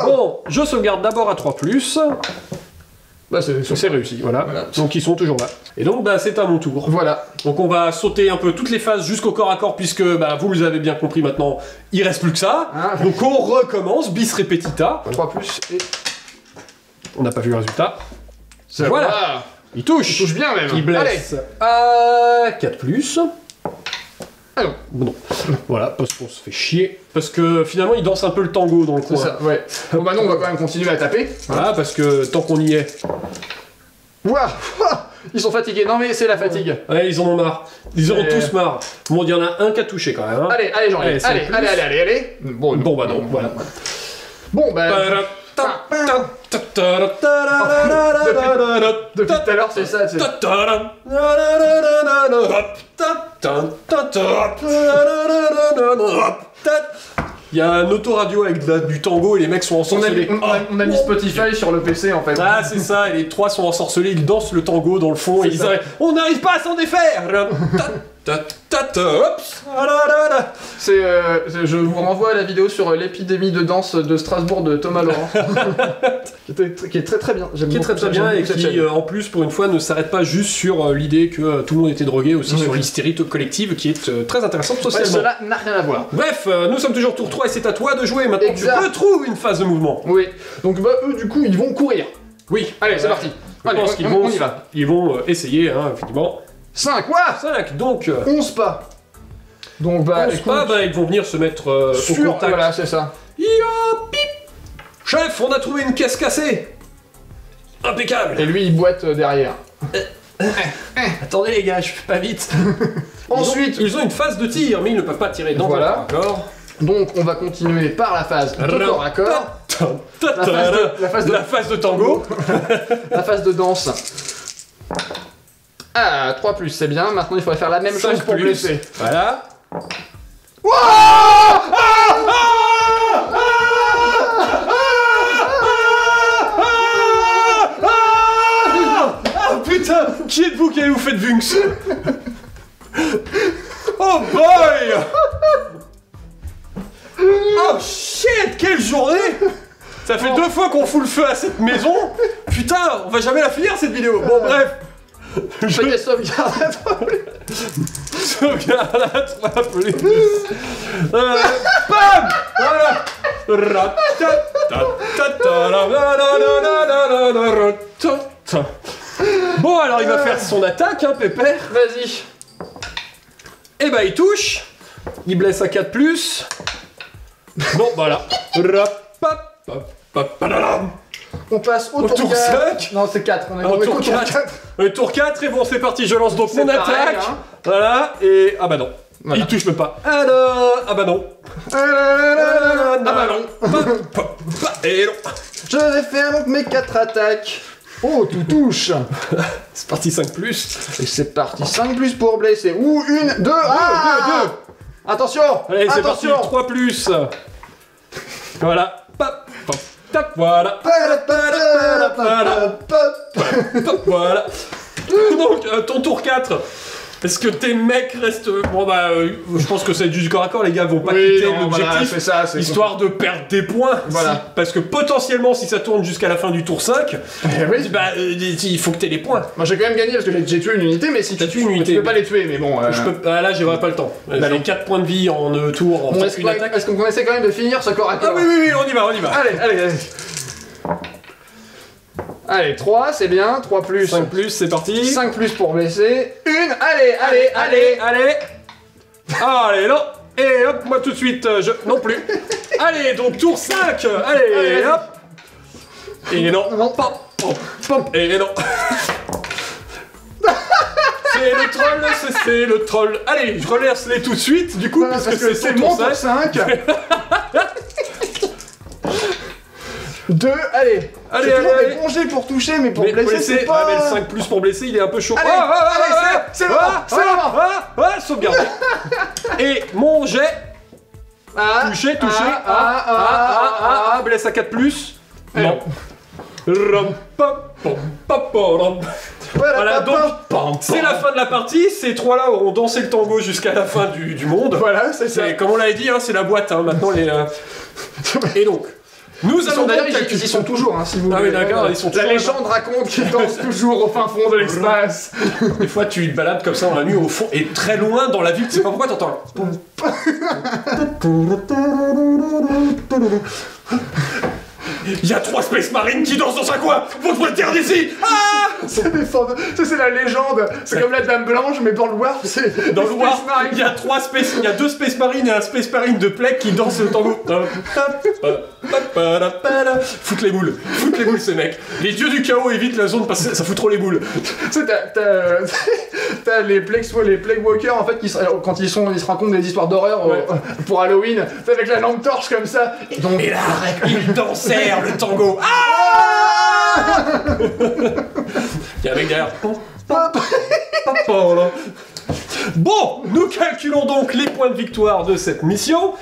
Bon, je sauvegarde d'abord à 3+. Bah, c'est réussi, voilà. Donc, ils sont toujours là. Et donc, bah, c'est à mon tour. Voilà. Donc, on va sauter un peu toutes les phases jusqu'au corps à corps, puisque, bah, vous avez bien compris maintenant, il reste plus que ça. Donc, on recommence, bis repetita. 3+ et... On n'a pas vu le résultat. Voilà. Il touche. Il touche bien même. Il blesse. À 4+. Ah non. Bon. Voilà, parce qu'on se fait chier. Parce que finalement, il danse un peu le tango dans le coin. C'est ça, ouais. Bon bah non, on va quand même continuer à taper. Voilà, parce que tant qu'on y est. Waouh. Ils sont fatigués. Non mais c'est la fatigue. Ouais, ils en ont marre. Ils en ont tous marre. Bon, il y en a un qui a touché quand même. Hein. Allez, Jean-Yves. Allez. Bon, bah non, voilà. Bon, bah... Depuis tout à l'heure, c'est ça, c'est... Il y a un autoradio avec du tango et les mecs sont ensorcelés. On a mis Spotify sur le PC en fait. Ah c'est ça, et les trois sont ensorcelés, ils dansent le tango dans le fond et ils arrivent. On n'arrive pas à s'en défaire. Je vous renvoie à la vidéo sur l'épidémie de danse de Strasbourg de Thomas Laurent. qui est très très bien. Qui est très bien et qui en plus pour une fois ne s'arrête pas juste sur l'idée que tout le monde était drogué, aussi sur l'hystérie collective qui est très intéressante socialement. Cela n'a rien à voir. Bref, nous sommes toujours tour 3 et c'est à toi de jouer maintenant. Tu retrouves une phase de mouvement. Oui. Donc bah eux du coup ils vont courir. Oui. Allez c'est parti. Je pense qu'ils vont, ils vont essayer, hein, effectivement. 5, quoi 5, donc... 11 pas. Donc bah, 11 pas, bah, ils vont venir se mettre au contact. Voilà, c'est ça. Yo, pip. Chef, on a trouvé une caisse cassée. Impeccable. Et lui, il boite derrière. Attendez les gars, je fais pas vite. Ensuite, ils ont une phase de tir, mais ils ne peuvent pas tirer dans Voilà. un corps. donc on va continuer par la phase de corps à corps. La phase de tango. La phase de danse. Ah, 3+, c'est bien. Maintenant, il faudrait faire la même chose pour blesser. Voilà. Ah putain, qui êtes-vous qui avez-vous fait de Vunx? Oh boy! Oh shit, quelle journée! Ça fait 2 fois qu'on fout le feu à cette maison. Putain, on va jamais la finir cette vidéo. Bon bref. Je fais des sauvegardes à 3+. Sauvegarde à 3+. Bam! Voilà. Bon alors il va faire son attaque, hein, Pépère. Vas-y. Et bah il touche. Il blesse à 4+. Bon voilà. On passe au tour tour 4. 5. Non, c'est 4. On est Au au tour tour 4. Tour 4 et bon c'est parti, je lance donc C'est mon pareil, attaque. hein. Voilà, et... Ah bah non. Voilà. Il touche même pas. Alors... Ah bah non. Ah bah non. Et non. Je vais faire donc mes 4 attaques. Oh, tout touche. C'est parti 5+. Et c'est parti. 5+ pour blesser. Ou 1, 2. Ah, 2. Attention. Allez, c'est parti, attention. 3+. Voilà. Pop, pop, tap, voilà. Voilà. Donc, ton tour 4. Est-ce que tes mecs restent... Bon bah, je pense que c'est du corps à corps, les gars vont pas quitter l'objectif, c'est ça, c'est histoire de perdre des points. Voilà. Parce que potentiellement, si ça tourne jusqu'à la fin du tour 5, oui. bah, il faut que t'aies les points. Moi j'ai quand même gagné parce que j'ai tué une unité, mais si T'as tué une unité. tu peux pas les tuer, mais bon. Ah, là, j'aurai pas le temps. J'ai 4 points de vie en tour, en Bon, une attaque. est-ce qu'on essaie quand même de finir ce corps à corps? Ah oui, on y va, on y va. Allez. Allez, 3, c'est bien. 3+. 5+, c'est parti. 5+ pour blesser. 1, allez. Allez, non. Et hop, moi tout de suite, non plus. Allez, donc tour 5. Allez, hop. Et non. Pop, pop, pop. Et non. C'est le troll, c'est le troll. Allez, je relance les tout de suite, du coup, parce que c'est mon tour tour 5. 5. 2, allez. Allez, épongé pour toucher, mais pour Mais blesser, c'est pas... mais le 5+ pour blesser, il est un peu chaud. Allez, c'est le moment. Sauvegarde. Et mon jet. Touché. Blesse à 4+. Non. Voilà, donc c'est la fin de la partie. Ces trois-là auront dansé le tango jusqu'à la fin du monde. Voilà, c'est ça. Comme on l'avait dit, hein, c'est la boîte. Hein, maintenant, et donc, nous allons d'ailleurs, donc ils y sont toujours, hein, si vous voulez. Ah oui, d'accord, ils sont toujours La légende raconte qu'ils dansent toujours au fin fond de l'espace. Des fois, tu te balades comme ça dans la nuit au fond et très loin dans la ville, tu sais pas pourquoi t'entends. Il y a 3 Space Marines qui dansent dans un coin. Faut te dire d'ici. Ah, ça, c'est la légende. C'est comme la Dame Blanche, mais dans le Warp, c'est... Dans le Warp, il y a 2 Space Marines et un Space Marine de Plek qui dansent le tango. Foutre les boules ces mecs. Les dieux du chaos évitent la zone parce que ça fout trop les boules. Tu sais, t'as les Plague Walkers, en fait, quand ils se racontent des histoires d'horreur pour Halloween, avec la lampe torche comme ça. Et là, ils dansèrent le tango. Ah, il y a un mec derrière. Bon, nous calculons donc les points de victoire de cette mission.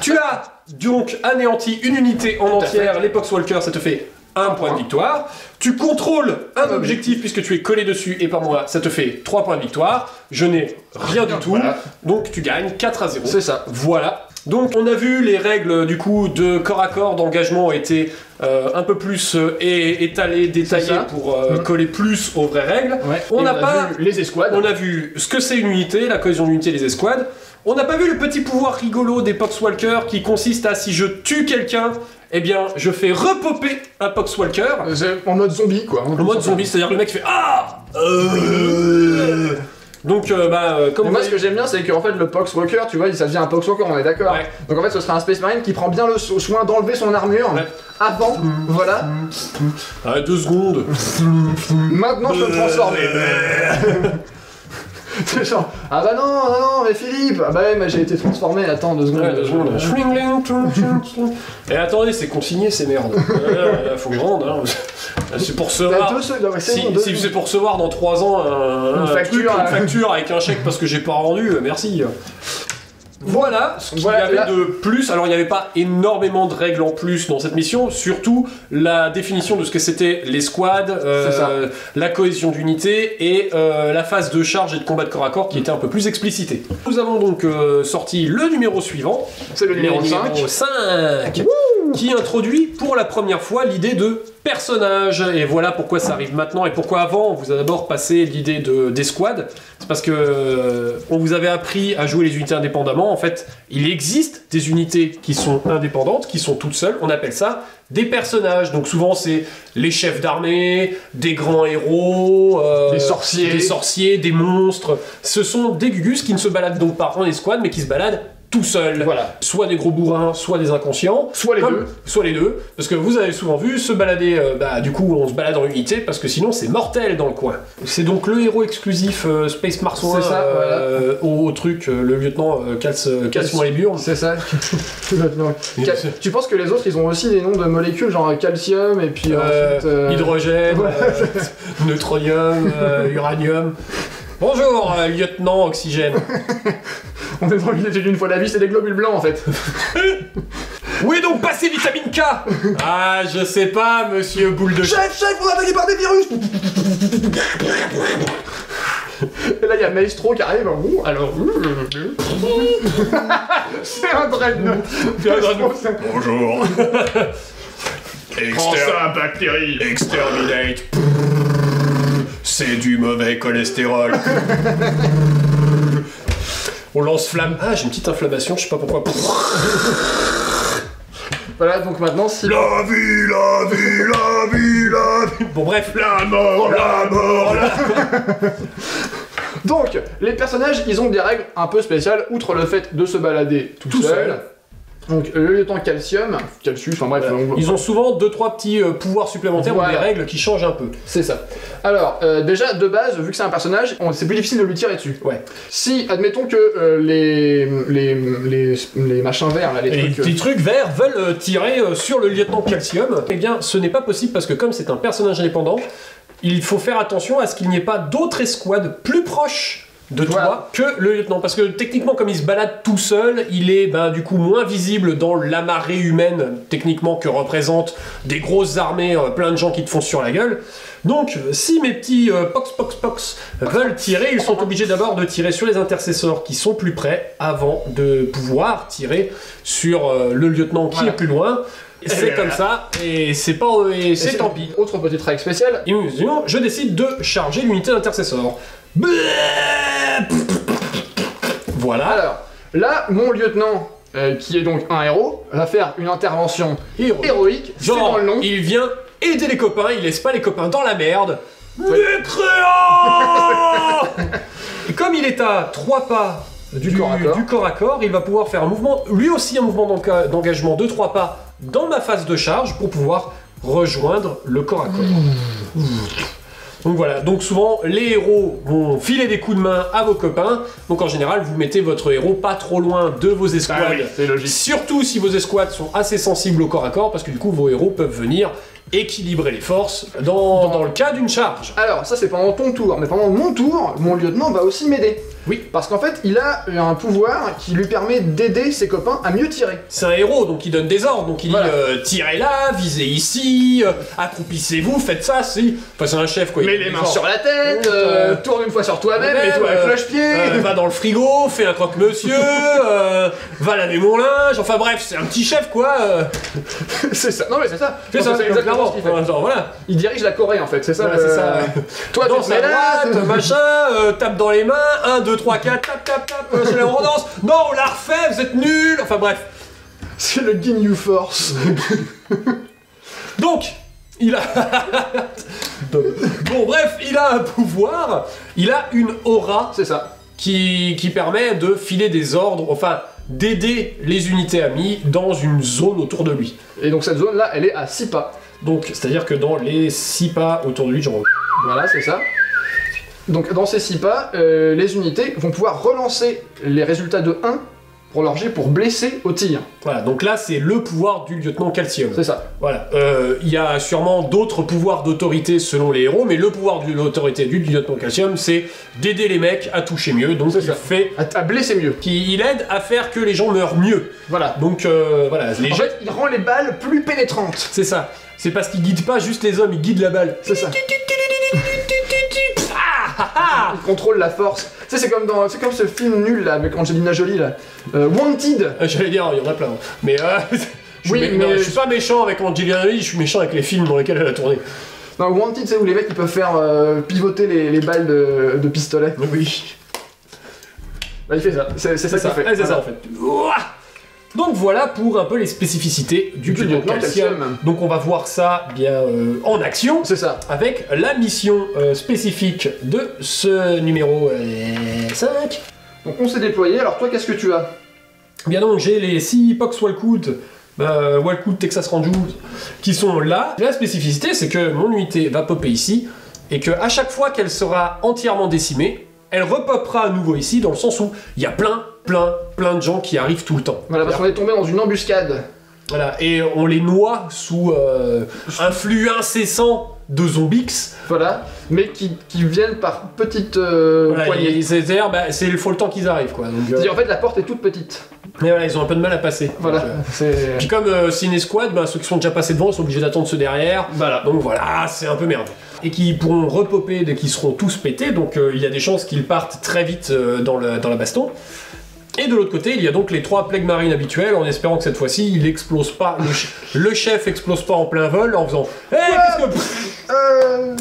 Tu as donc anéanti une unité en entière, les Poxwalkers, ça te fait 1 point de victoire. Tu contrôles un objectif puisque tu es collé dessus et pas moi, ça te fait 3 points de victoire. Je n'ai rien du tout, voilà. Donc tu gagnes 4-0. C'est ça. Voilà. Donc on a vu les règles du coup de corps à corps d'engagement ont été un peu plus étalées, détaillées pour coller plus aux vraies règles. Ouais. On n'a pas vu les escouades. On a vu ce que c'est une unité, la cohésion d'unité, les escouades. On n'a pas vu le petit pouvoir rigolo des Poxwalkers qui consiste à si je tue quelqu'un, eh bien je fais repopper un Poxwalker. En mode zombie quoi. En mode zombie, c'est-à-dire le mec fait ah Donc, comme moi, ce que j'aime bien, c'est qu'en fait, le Poxwalker, tu vois, ça devient un Poxwalker, on est d'accord. Ouais. Donc en fait, ce sera un Space Marine qui prend bien le soin d'enlever son armure avant, voilà. 2 secondes. Maintenant, je peux me transformer. C'est genre, ah bah non, mais Philippe, ah bah ouais, mais j'ai été transformé, attends 2 secondes. Ouais, 2 secondes. Et attendez, c'est consigné ces merdes. Faut que je rende, hein. C'est pour recevoir. Si c'est pour recevoir dans 3 ans une facture avec un chèque parce que j'ai pas rendu, merci. Voilà ce qu'il y avait de plus. Alors il n'y avait pas énormément de règles en plus dans cette mission, surtout la définition de ce que c'était les squads, la cohésion d'unité et la phase de charge et de combat de corps à corps qui était un peu plus explicitée. Nous avons donc sorti le numéro suivant, c'est le numéro 5 qui introduit pour la première fois l'idée de personnage. Et voilà pourquoi ça arrive maintenant et pourquoi avant on vous a d'abord passé l'idée des squads. C'est parce que on vous avait appris à jouer les unités indépendamment. En fait, il existe des unités qui sont indépendantes, qui sont toutes seules. On appelle ça des personnages. Donc souvent c'est les chefs d'armée, des grands héros, des sorciers, des monstres. Ce sont des gugus qui ne se baladent donc pas en escouade mais qui se baladent tout seul. Voilà. Soit des gros bourrins, soit des inconscients. Soit les deux. Parce que vous avez souvent vu se balader, du coup on se balade en unité parce que sinon c'est mortel dans le coin. C'est donc le héros exclusif Space Marsouin au truc, le lieutenant casse-moi les burnes. C'est ça. Tu penses que les autres ils ont aussi des noms de molécules genre calcium et puis hydrogène, neutronium, uranium. Bonjour, lieutenant oxygène. On est dans l'unité d'une fois la vie, c'est des globules blancs en fait. Oui, donc passez vitamine K. Ah, je sais pas, monsieur boule de... Chef, on est attaqué par des virus. Et là, il y a Maestro qui arrive. Alors... C'est un dreadnought. Bonjour. Prends ça, bactérie. Exterminate. C'est du mauvais cholestérol. On lance flamme. Ah, j'ai une petite inflammation, je sais pas pourquoi. Voilà, donc maintenant si... La vie. Bon bref, la mort. Donc, les personnages, ils ont des règles un peu spéciales, outre le fait de se balader tout seul. Donc le lieutenant Calcius, enfin bref... Ils ont souvent 2-3 petits pouvoirs supplémentaires ou des règles qui changent un peu. C'est ça. Alors, déjà, de base, vu que c'est un personnage, c'est plus difficile de lui tirer dessus. Ouais. Si, admettons que les machins verts, là, les trucs verts veulent tirer sur le lieutenant Calcium, eh bien, ce n'est pas possible parce que comme c'est un personnage indépendant, il faut faire attention à ce qu'il n'y ait pas d'autres escouades plus proches de toi que le lieutenant, parce que techniquement comme il se balade tout seul, il est du coup moins visible dans la marée humaine techniquement que représentent des grosses armées, plein de gens qui te foncent sur la gueule. Donc si mes petits pox veulent tirer, ils sont obligés d'abord de tirer sur les intercesseurs qui sont plus près avant de pouvoir tirer sur le lieutenant qui est plus loin. C'est comme ça, et c'est pas... c'est tant pis. Autre petite règle spéciale. Je décide de charger l'unité d'intercesseur. Voilà. Alors, là, mon lieutenant, qui est donc un héros, va faire une intervention héroïque. Genre, dans le nom. Il vient aider les copains, il laisse pas les copains dans la merde. Mécréant. Et comme il est à 3 pas du corps à corps, il va pouvoir faire un mouvement, lui aussi un mouvement d'engagement de 3 pas dans ma phase de charge pour pouvoir rejoindre le corps à corps. Donc voilà, donc souvent les héros vont filer des coups de main à vos copains, donc en général vous mettez votre héros pas trop loin de vos escouades, c'est logique. Surtout si vos escouades sont assez sensibles au corps à corps, parce que du coup vos héros peuvent venir équilibrer les forces dans le cas d'une charge. Alors ça c'est pendant ton tour, mais pendant mon tour, mon lieutenant va aussi m'aider. Oui. Parce qu'en fait, il a un pouvoir qui lui permet d'aider ses copains à mieux tirer. C'est un héros, donc il donne des ordres, donc il dit tirez là, visez ici, accroupissez-vous, faites ça, si... Enfin c'est un chef quoi. Mets les mains sur la tête, tourne une fois sur toi-même, mets-toi un cloche-pied. Va dans le frigo, fais un croque-monsieur, va laver mon linge, enfin bref, c'est un petit chef quoi. C'est ça, non mais c'est ça. C'est ça, c'est exactement ce qu'il fait. Genre, voilà. Il dirige la Corée en fait, c'est ça. Voilà, c'est ça. Toi dans tu te mets là, machin, tape dans les mains, 1, 2, 3, 4, tap, c'est la redance. Non, on l'a refait, vous êtes nuls. Enfin bref. C'est le Ginyu Force. Donc, il a... Bon, bref, il a un pouvoir, il a une aura C'est ça. qui permet de filer des ordres, enfin, d'aider les unités amies dans une zone autour de lui. Et donc cette zone-là, elle est à 6 pas. Donc, c'est-à-dire que dans les 6 pas autour de lui, genre... Voilà, c'est ça. Donc dans ces 6 pas, les unités vont pouvoir relancer les résultats de 1 pour leur jet pour blesser au tir. Voilà, donc là, c'est le pouvoir du lieutenant Calcium. C'est ça. Voilà, il y a sûrement d'autres pouvoirs d'autorité selon les héros, mais le pouvoir de l'autorité du lieutenant Calcium, c'est d'aider les mecs à toucher mieux, donc il fait... À blesser mieux. Il aide à faire que les gens meurent mieux. Voilà. Donc, voilà, les En fait, il rend les balles plus pénétrantes. c'est ça. C'est parce qu'il guide pas juste les hommes, il guide la balle. C'est ça. Il contrôle la force. Tu sais, c'est comme ce film nul là avec Angelina Jolie là. Wanted. J'allais dire, il y en a plein. Mais je suis pas méchant avec Angelina Jolie, je suis méchant avec les films dans lesquels elle a tourné. Non, Wanted, c'est où les mecs ils peuvent faire pivoter les balles de pistolet. Oui. Bah, il fait ça. C'est ça qu'il fait. Ouais, c'est ça en fait. Ouah. Donc voilà pour un peu les spécificités du lieutenant Calcium. Donc on va voir ça bien en action. C'est ça. Avec la mission spécifique de ce numéro 5. Donc on s'est déployé, alors toi qu'est-ce que tu as? Bien donc j'ai les 6 Pox Walcoot, Walcoot Texas Rangers qui sont là. La spécificité c'est que mon unité va popper ici et que à chaque fois qu'elle sera entièrement décimée, elle repopera à nouveau ici dans le sens où il y a plein de gens qui arrivent tout le temps. Voilà, parce qu'on est tombé dans une embuscade. Voilà, et on les noie sous un flux incessant de zombix. Voilà, mais qui viennent par petites Voilà, poignées. c'est-à-dire, il faut le temps qu'ils arrivent, quoi. Donc, C'est-à-dire, en fait, la porte est toute petite. mais voilà, ils ont un peu de mal à passer. Voilà, Donc, c'est... puis comme c'est une escouade, ceux qui sont déjà passés devant sont obligés d'attendre ceux derrière. Voilà. Donc voilà, c'est un peu merde. Et qui pourront repopper dès qu'ils seront tous pétés, donc il y a des chances qu'ils partent très vite dans la baston. Et de l'autre côté, il y a donc les 3 Plague Marines habituels, en espérant que cette fois-ci, il explose pas, le chef explose pas en plein vol en faisant « Hey, qu'est-ce que... »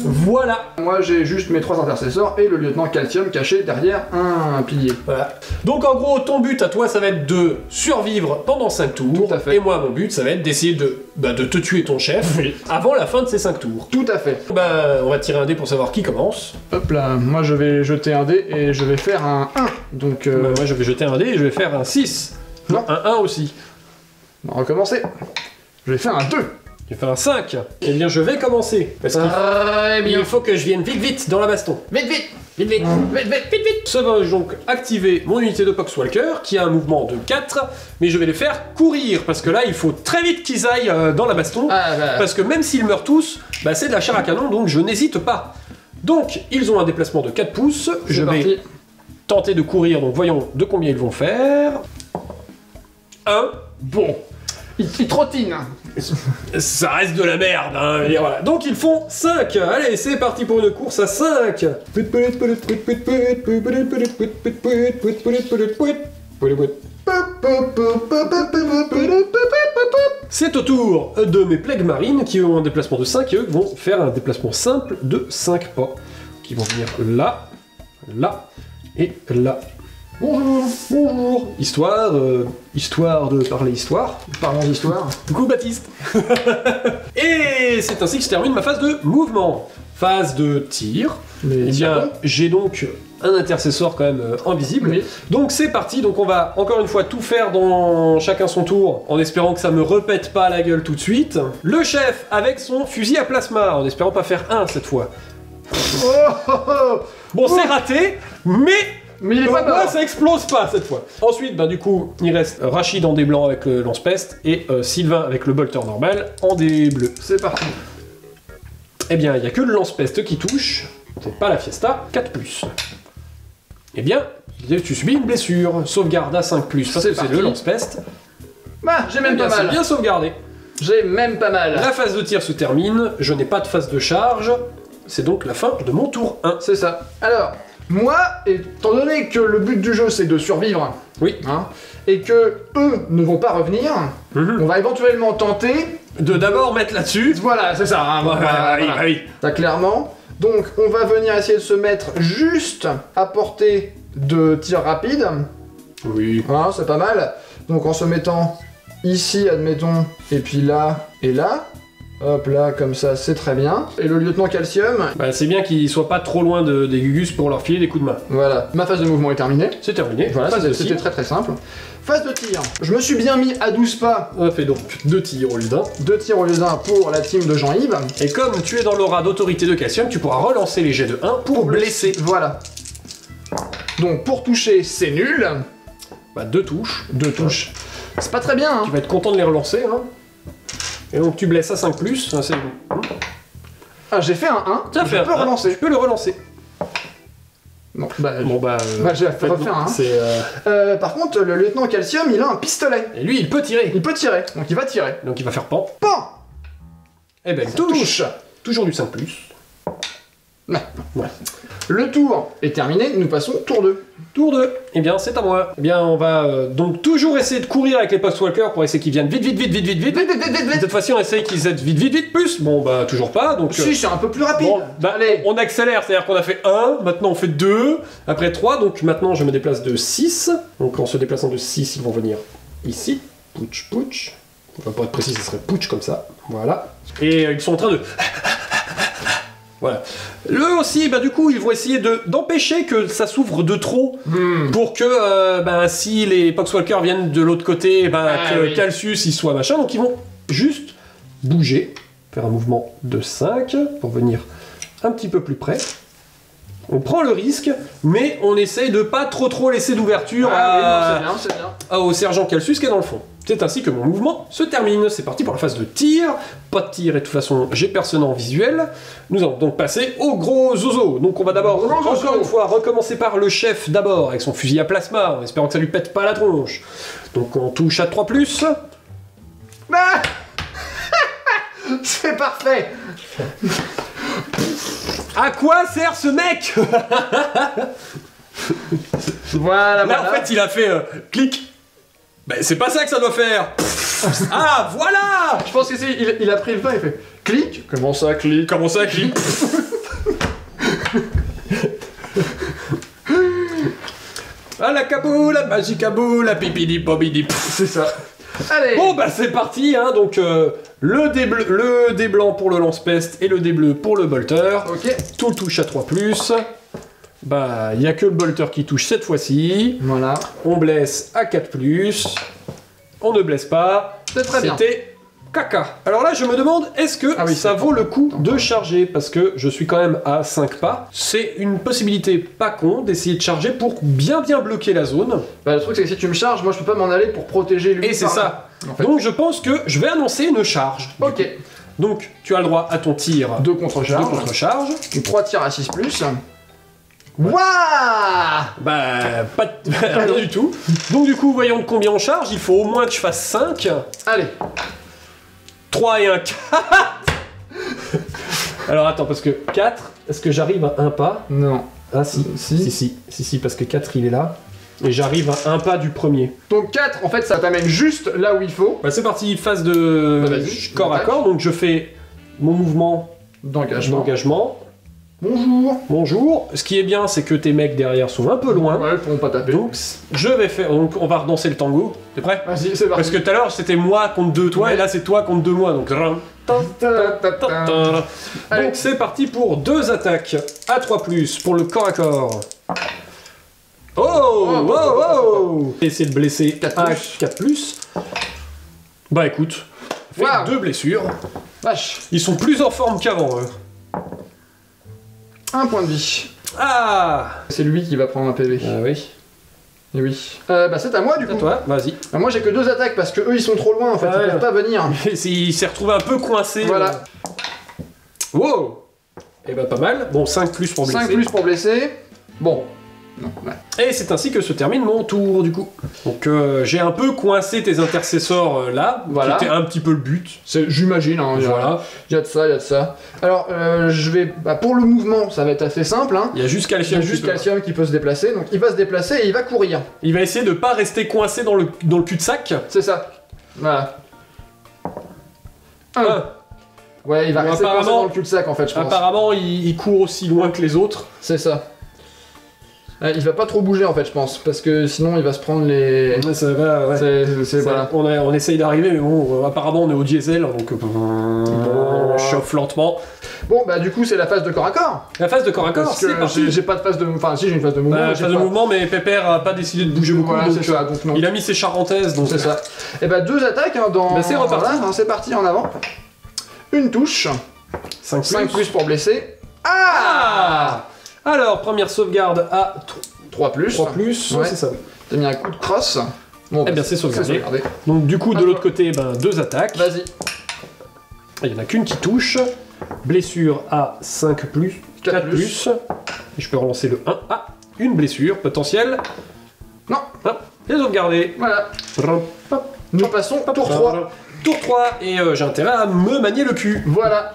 Voilà. Moi, j'ai juste mes 3 intercesseurs et le lieutenant Calcium caché derrière un pilier. Voilà. Donc en gros, ton but à toi, ça va être de survivre pendant 5 tours. Tout à fait. Et moi, mon but, ça va être d'essayer de te tuer ton chef avant la fin de ces 5 tours. Tout à fait. On va tirer un dé pour savoir qui commence. Hop là, moi je vais jeter un dé et je vais faire un 1. Donc, Moi, je vais jeter un dé et je vais faire un 6. Non. Un 1 aussi. on va recommencer. Je vais faire un 2. Je vais faire un 5. Eh bien, je vais commencer. Parce qu'il faut que je vienne vite dans la baston. Vite. Ça va donc activer mon unité de Poxwalker qui a un mouvement de 4, mais je vais les faire courir parce que là il faut très vite qu'ils aillent dans la baston. Parce que même s'ils meurent tous, c'est de la chair à canon donc je n'hésite pas. Donc ils ont un déplacement de 4 pouces. Je vais tenter de courir, donc voyons de combien ils vont faire. 1. Bon. Il trottine. Ça reste de la merde, hein. Et voilà. Donc ils font 5. Allez, c'est parti pour une course à 5. C'est au tour de mes Plague Marines qui ont un déplacement de 5 et eux vont faire un déplacement simple de 5 pas. Qui vont venir là, là et là. Bonjour. Histoire de parler histoire. Parlons d'histoire. Coucou Baptiste. Et c'est ainsi que se termine ma phase de mouvement. Phase de tir. Mais Eh bien, j'ai donc un intercesseur quand même invisible. Oui. Donc c'est parti, donc on va encore une fois tout faire dans chacun son tour, en espérant que ça me repète pas la gueule tout de suite. Le chef avec son fusil à plasma, en espérant pas faire 1 cette fois. Bon, c'est raté, mais il est pas mort. ça explose pas cette fois. Ensuite, du coup, il reste Rachid en dés blancs avec le lance-peste et Sylvain avec le bolter normal en dés bleus. C'est parti. Eh bien, il n'y a que le lance-peste qui touche, c'est pas la fiesta, 4+. Eh bien, tu subis une blessure, sauvegarde à 5+, parce que c'est le lance-peste. J'ai même pas C'est mal. bien sauvegardé. J'ai même pas mal. La phase de tir se termine, je n'ai pas de phase de charge, c'est donc la fin de mon tour 1. C'est ça. Alors, moi, étant donné que le but du jeu c'est de survivre, Oui. Et que eux ne vont pas revenir, on va éventuellement tenter... De d'abord mettre là-dessus. Voilà, c'est ça. Voilà. Oui. Ça, clairement. Donc, on va venir essayer de se mettre juste à portée de tir rapide. Oui. C'est pas mal. Donc, en se mettant ici, admettons, et puis là, et là. Hop là, comme ça, c'est très bien. Et le lieutenant calcium. Bah, c'est bien qu'ils soient pas trop loin des Gugus pour leur filer des coups de main. Voilà, ma phase de mouvement est terminée. C'est terminé. Voilà, c'était très très simple. Phase de tir. Je me suis bien mis à 12 pas. On a fait donc 2 tirs au lieu d'un. 2 tirs au lieu d'un pour la team de Jean-Yves. Et comme tu es dans l'aura d'autorité de calcium, tu pourras relancer les jets de 1 pour blesser. Voilà. Donc pour toucher, c'est nul. Bah 2 touches. 2 touches. C'est pas très bien, hein. Tu vas être content de les relancer, hein. Et donc tu blesses à 5+, c'est bon. Ah, j'ai fait un 1, Tu peux relancer. Tu peux le relancer. Non, bah... Bon bah... j'ai refait un 1. Par contre, le lieutenant calcium, il a un pistolet. Et lui, il peut tirer. Il peut tirer, donc il va tirer. Donc il va faire pan. Pan. Eh ben, il touche. Toujours du 5+. Ouais. Ouais. Le tour est terminé, nous passons tour 2. Tour 2. Eh bien, c'est à moi. Eh bien, on va donc toujours essayer de courir avec les Postwalkers pour essayer qu'ils viennent vite. Cette fois-ci, on essaye qu'ils aient vite plus. Bon, bah, toujours pas, donc... Si, c'est un peu plus rapide. Bon, bah, allez. On accélère, c'est-à-dire qu'on a fait 1, maintenant on fait 2, après 3, donc maintenant je me déplace de 6. Donc en se déplaçant de 6, ils vont venir ici. Pouch, pouch. Enfin, pour être précis, ce serait pouch comme ça. Voilà. Et ils sont en train de... Voilà. Eux aussi, bah du coup, ils vont essayer d'empêcher que ça s'ouvre de trop pour que, si les Poxwalkers viennent de l'autre côté, que Calcius il soit machin. Donc ils vont juste bouger, faire un mouvement de 5 pour venir un petit peu plus près. On prend le risque, mais on essaye de pas trop laisser d'ouverture au sergent Calcius qui est dans le fond. C'est ainsi que mon mouvement se termine. C'est parti pour la phase de tir. Pas de tir et de toute façon, j'ai personne en visuel. Nous allons donc passer au gros zozo. Donc on va d'abord, encore une fois, recommencer par le chef d'abord, avec son fusil à plasma, en espérant que ça lui pète pas la tronche. Donc on touche à 3+. Ah c'est parfait. À quoi sert ce mec? Voilà, Là, en fait, il a fait clic. Ben, c'est pas ça que ça doit faire. Ah, voilà. Je pense que c'est... Il a pris le pas, il fait... Clic. Comment ça, clic? Comment ça, clic? Ah, la kaboul, la magie kaboul, la pipidi pobidi. C'est ça. Allez. Bon, bah c'est parti, hein. Donc, le dé blanc pour le lance-peste et le dé bleu pour le bolter. Ok. Tout touche à 3+. Bah, il n'y a que le bolter qui touche cette fois-ci. Voilà. On blesse à 4+. On ne blesse pas. C'est très bien. C'était caca. Alors là, je me demande, est-ce que ça vaut le coup de charger? Parce que je suis quand même à 5 pas. C'est une possibilité pas con d'essayer de charger pour bien bloquer la zone. Bah, le truc, c'est que si tu me charges, moi, je peux pas m'en aller pour protéger lui. Et c'est ça. En fait. Donc je pense que je vais annoncer une charge. Ok. Donc, tu as le droit à ton tir de contre-charge. 3 tirs à 6+. Waouh! Bah, pas rien du tout. Donc du coup, voyons de combien on charge. Il faut au moins que je fasse 5. Allez. 3 et un 4. Alors attends, parce que 4, est-ce que j'arrive à un pas? Non. Ah si, parce que 4 il est là. Et j'arrive à un pas du premier. Donc 4, en fait, ça t'amène juste là où il faut. Bah c'est parti, phase de corps à corps. Donc je fais mon mouvement d'engagement. Bonjour. Ce qui est bien, c'est que tes mecs derrière sont un peu loin. Ouais, ils pourront pas taper. Donc, je vais faire. Donc, on va redanser le tango. T'es prêt? Vas-y, c'est parti. Parce que tout à l'heure, c'était moi contre 2 toi, et là, c'est toi contre 2 moi. Donc, donc c'est parti pour 2 attaques à 3+, pour le corps à corps. Oh. Essayer de blesser 4+. Bah, écoute. Fait 2 blessures. Vache. Ils sont plus en forme qu'avant, eux. 1 point de vie. Ah! C'est lui qui va prendre un PV. Ah oui. Et oui. Bah c'est à moi du coup. C'est à toi, vas-y. Bah, moi j'ai que 2 attaques parce que eux ils sont trop loin en fait, ils peuvent pas venir. Il s'est retrouvé un peu coincé. Voilà. Wow! Et bah pas mal. Bon, 5+ pour blesser. 5+ pour blesser. Bon. Non, ouais. Et c'est ainsi que se termine mon tour du coup. Donc j'ai un peu coincé tes intercesseurs là, voilà. Qui était un petit peu le but. J'imagine, hein, voilà. Il y a de ça, il y a de ça. Alors je vais... Bah, pour le mouvement, ça va être assez simple. Hein. Il y a juste Calcium, qui peut se déplacer, donc il va se déplacer et il va courir. Il va essayer de pas rester coincé dans le cul-de-sac. C'est ça. Voilà. 1. Ouais, il va rester coincé dans le cul-de-sac en fait, je pense. Apparemment, il court aussi loin que les autres. C'est ça. Il va pas trop bouger en fait, je pense, parce que sinon il va se prendre les. Ouais, ça va, ouais. Voilà. On essaye d'arriver, mais bon, apparemment on est au diesel, donc on chauffe lentement. Bon, bah du coup, c'est la phase de corps à corps. La phase de corps à corps, Parce c'est que parti. j'ai pas de phase de. Enfin, si, j'ai une phase de mouvement. Phase de mouvement, mais Pépère a pas décidé de bouger beaucoup, Voilà, donc, c'est ça, donc non. il a mis ses charentaises, donc C'est ça. Et bah, 2 attaques hein, dans. Bah, c'est reparti. Voilà, hein, c'est parti en avant. Une touche. 5 5 pour blesser. Ah Alors, première sauvegarde à 3 3 Ouais. c'est ça. T'as mis un coup de crosse. Bon, Eh bien, c'est sauvegardé. sauvegardé. Donc, du coup, de l'autre côté, 2 attaques. Vas-y. Il n'y en a qu'une qui touche. Blessure à 5 4 plus. Et je peux relancer le 1. Ah, une blessure potentielle. Non. Ah, et sauvegarder. Voilà. Nous passons tour 3. Tour 3, et j'ai intérêt à me manier le cul. Voilà.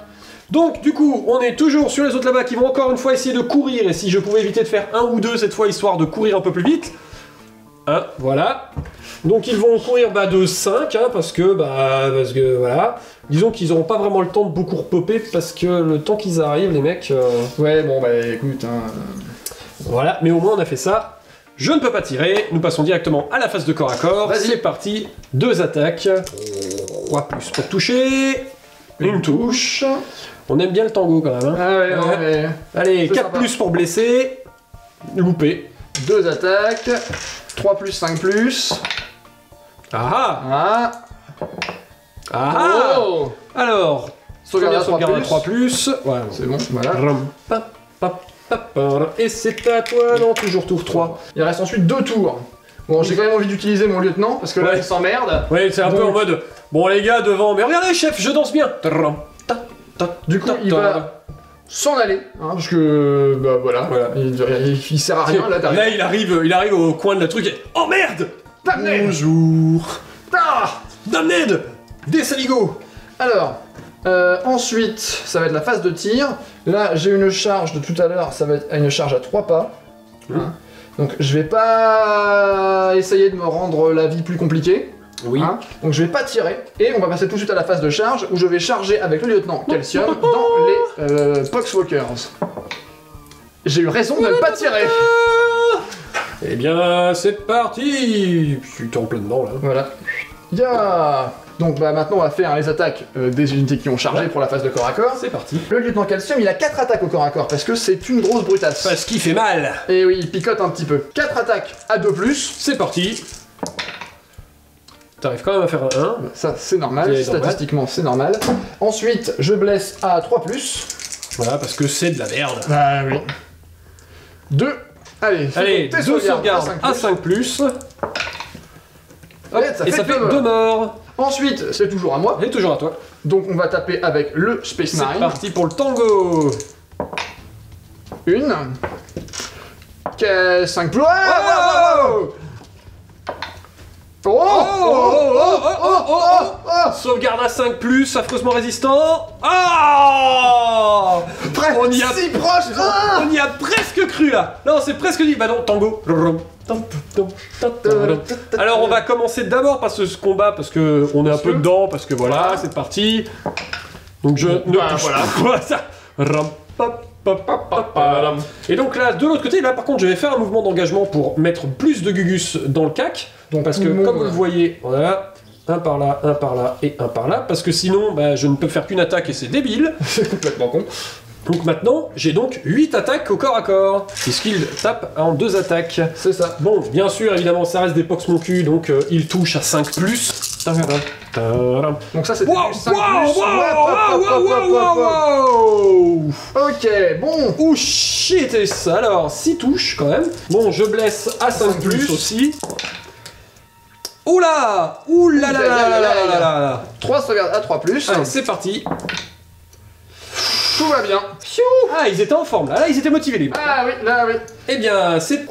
Donc, du coup, on est toujours sur les autres là-bas qui vont encore une fois essayer de courir. Et si je pouvais éviter de faire 1 ou 2 cette fois, histoire de courir un peu plus vite. Voilà. Donc, ils vont courir de 5, parce que voilà. Disons qu'ils n'auront pas vraiment le temps de beaucoup repopper, parce que le temps qu'ils arrivent, les mecs... Ouais, bon, bah écoute. Voilà, mais au moins on a fait ça. Je ne peux pas tirer. Nous passons directement à la phase de corps à corps. Vas-y. C'est parti. 2 attaques. 3 plus pour toucher. Une touche. On aime bien le tango quand même. Hein. Ah ouais, non, mais. Allez, C'est 4 sympa. plus pour blesser. Loupé. 2 attaques. 3 plus, 5 plus. Ah Ah. ah. Oh. Alors, Sauvegarde à sauvegarde à 3 3 plus. Ouais. C'est bon, voilà. Et c'est à toi, non, toujours tour 3. Il reste ensuite 2 tours. Bon, j'ai quand même envie d'utiliser mon lieutenant, parce que là, Ouais. il s'emmerde. Ouais, c'est un peu Donc- en mode... Bon les gars, devant... Mais regardez chef, je danse bien. Du coup, il va s'en aller, hein, parce que, bah voilà, il sert à rien, là, t'arrives. Là, il arrive au coin de la truc et... Oh merde! Damned. Bonjour! Ah. Damned! Des saligots! Alors, ensuite, ça va être la phase de tir. Là, j'ai une charge de tout à l'heure, ça va être une charge à 3 pas. Hein. Donc, je vais pas essayer de me rendre la vie plus compliquée. Oui. Hein. Donc, je vais pas tirer. Et on va passer tout de suite à la phase de charge, où je vais charger avec le lieutenant Calcium dans les Poxwalkers. J'ai eu raison de ne pas tirer. Eh bien, c'est parti! Je suis en plein dedans, là. Voilà. Ya. Donc maintenant on va faire les attaques des unités qui ont chargé pour la phase de corps à corps. C'est parti. Le lieutenant Calcium il a 4 attaques au corps à corps parce que c'est une grosse brutasse. Parce qu'il fait mal! Et oui, il picote un petit peu. 4 attaques à 2+, C'est parti! T'arrives quand même à faire un 1. ça c'est normal, C'est normal. statistiquement c'est normal. Ensuite je blesse à 3+. Voilà, parce que c'est de la merde. Bah oui. 2. Allez, Allez, tes 2 sauvegardes à 5 Allez, ça et fait ça fait deux 2 morts. Ensuite c'est toujours à moi. Et toujours à toi. Donc on va taper avec le Space C'est Marine. parti pour le tango. Une. 5 plus. Sauvegarde à 5 affreusement résistant. Ah On y a si proche. On y a presque cru là. Là on s'est presque dit, bah non, tango. Alors on va commencer d'abord par ce combat parce que on est un peu dedans, parce que voilà, c'est parti. Donc je ne touche pas ça. Et donc là, de l'autre côté, là par contre je vais faire un mouvement d'engagement pour mettre plus de Gugus dans le cac. Donc parce que comme vous le voyez, voilà, un par là et un par là, parce que sinon je ne peux faire qu'une attaque et c'est débile. C'est complètement con. Donc maintenant, j'ai donc 8 attaques au corps à corps, puisqu'il tape en 2 attaques. C'est ça. Bon, bien sûr, évidemment, ça reste des pox mon cul, donc il touche à 5+. Donc ça c'était Wow, du 5+. wow. Ok, bon. Oh shit, et ça alors, 6 touches quand même. Bon, je blesse à 5+ aussi. Oula! Oula là là là là là là. 3 sauvegardes à 3+. Allez, c'est parti. Tout va bien. Ah, ils étaient en forme là, ils étaient motivés les mecs. Ah oui, là oui. Eh bien, c'est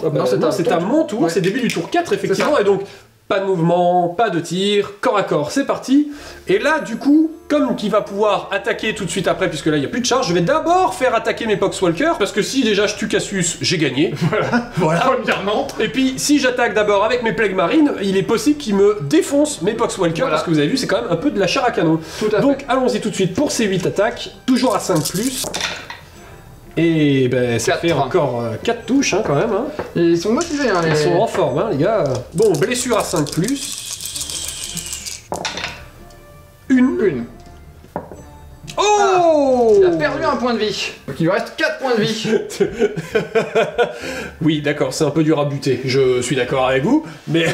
c'est à mon tour, Ouais. c'est début du tour 4 effectivement, et donc pas de mouvement, pas de tir, corps à corps, c'est parti. Et là, du coup, comme qu'il va pouvoir attaquer tout de suite après, puisque là il n'y a plus de charge, je vais d'abord faire attaquer mes Poxwalkers, parce que si déjà je tue Cassius, j'ai gagné. Voilà. Premièrement. Et puis, si j'attaque d'abord avec mes Plague Marines, il est possible qu'ils me défoncent mes Poxwalkers, Voilà. parce que vous avez vu, c'est quand même un peu de la chair à canon. Tout à Donc, allons-y tout de suite pour ces 8 attaques, toujours à 5+. Et ben ça 4. fait encore 4 touches hein, quand même. Hein. Et ils sont motivés, hein, Ils les... sont en forme, hein, les gars. Bon, blessure à 5+. Une. Oh Il a perdu un point de vie. Donc il lui reste 4 points de vie. Oui, d'accord, c'est un peu dur à buter. Je suis d'accord avec vous, mais...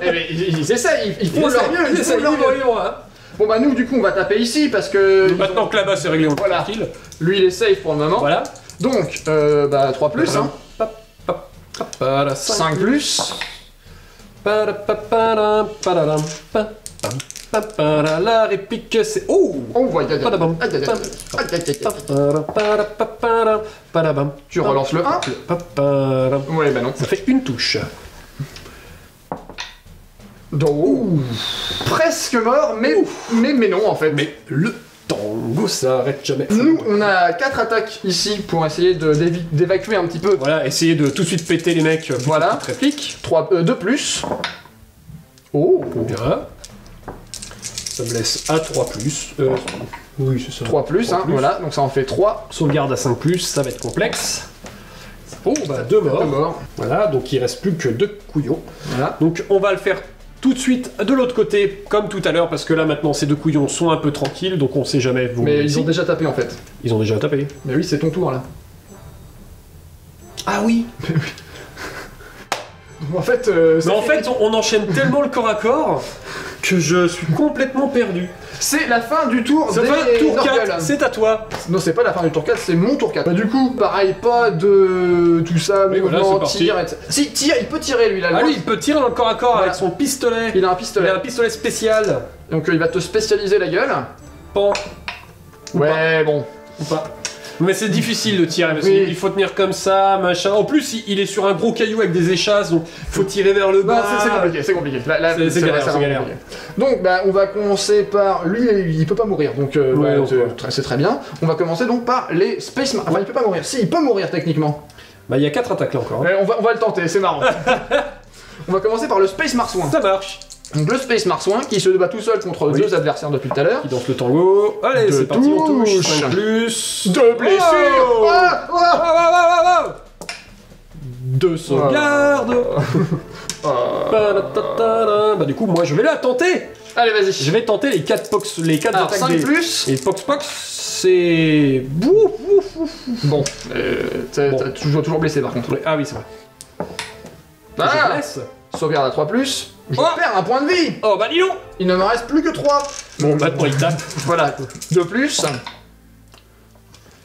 Eh ben, ils essayent, ils font leur mieux, ils font leur mieux. Bon bah nous du coup on va taper ici parce que... Maintenant que là-bas c'est réglé, on est voilà. tranquille. Lui il est safe pour le moment. Voilà. Donc, bah 3 plus, hein. 5 plus. La réplique c'est... Oh Oh, ouais, tu relances le 1. Ouais, bah non. Ça fait une touche. Oh, presque mort, mais non en fait. Mais le tango s'arrête jamais. Nous, on a 4 attaques ici pour essayer d'évacuer un petit peu. Voilà, essayer de tout de suite péter les mecs. Voilà. Réplique. 2 plus. Oh, bien. Ça me laisse à 3+. Oui, c'est ça. 3 plus, hein, voilà, donc ça en fait 3. Sauvegarde à 5+, ça va être complexe. Oh, bah 2 morts. 2 morts. Voilà, donc il reste plus que 2 couillons. Voilà. Donc on va le faire tout de suite de l'autre côté, comme tout à l'heure, parce que là maintenant ces 2 couillons sont un peu tranquilles, donc on sait jamais. Mais ils ont déjà tapé en fait. Ils ont déjà tapé. Mais oui, c'est ton tour là. Ah oui. En fait, mais en fait, on enchaîne tellement le corps à corps que je suis complètement perdu. c'est la fin du tour C'est des tour Norgal. 4, c'est à toi. Non, c'est pas la fin du tour 4, c'est mon tour 4. Bah, du coup, pareil, pas de tout ça, Mais voilà, mouvement, c'est tir, etc. Si, tire, il peut tirer lui là. Ah lui, il peut tirer dans le corps à corps Voilà. avec son pistolet. Il a un Il pistolet. a un pistolet spécial. Donc il va te spécialiser la gueule. Pan. Ouais, bon. Ou pas. Mais c'est difficile de tirer parce Oui. qu'il faut tenir comme ça, machin. En plus, il est sur un gros caillou avec des échasses, donc faut tirer vers le bas. Bah, c'est compliqué, c'est compliqué. Là, C'est galère, vraiment c'est galère. compliqué. Donc, bah, on va commencer par. Lui, il peut pas mourir, donc Ouais, donc, c'est très bien. On va commencer donc par les Space Marines. Enfin, il peut pas mourir. Si, il peut mourir techniquement. Bah, il y a 4 attaques là encore. Hein. Ouais, on va le tenter, c'est marrant. On va commencer par le Space Marsouin. Ça marche. Donc, le Space Marsouin qui se bat tout seul contre Oui. 2 adversaires depuis tout à l'heure. Il danse le tango. Allez, Deux c'est parti, on touche. touches. 5 plus. 2 blessures. Oh Ah, ah. 2 sauvegardes. Bah, du coup, moi, je vais la tenter. Allez, vas-y. Je vais tenter les 4 pox, les 4 Alors, attaques 5 des... plus. Et pox, c'est... Bon, t'es Bon. toujours blessé par contre. Ah oui, c'est vrai. Je Ah, laisse. sauvegarde à 3 plus. Je Oh. perds un point de vie. Oh bah dis donc. Il ne me reste plus que 3. Bon, maintenant il tape. Voilà, 2 plus.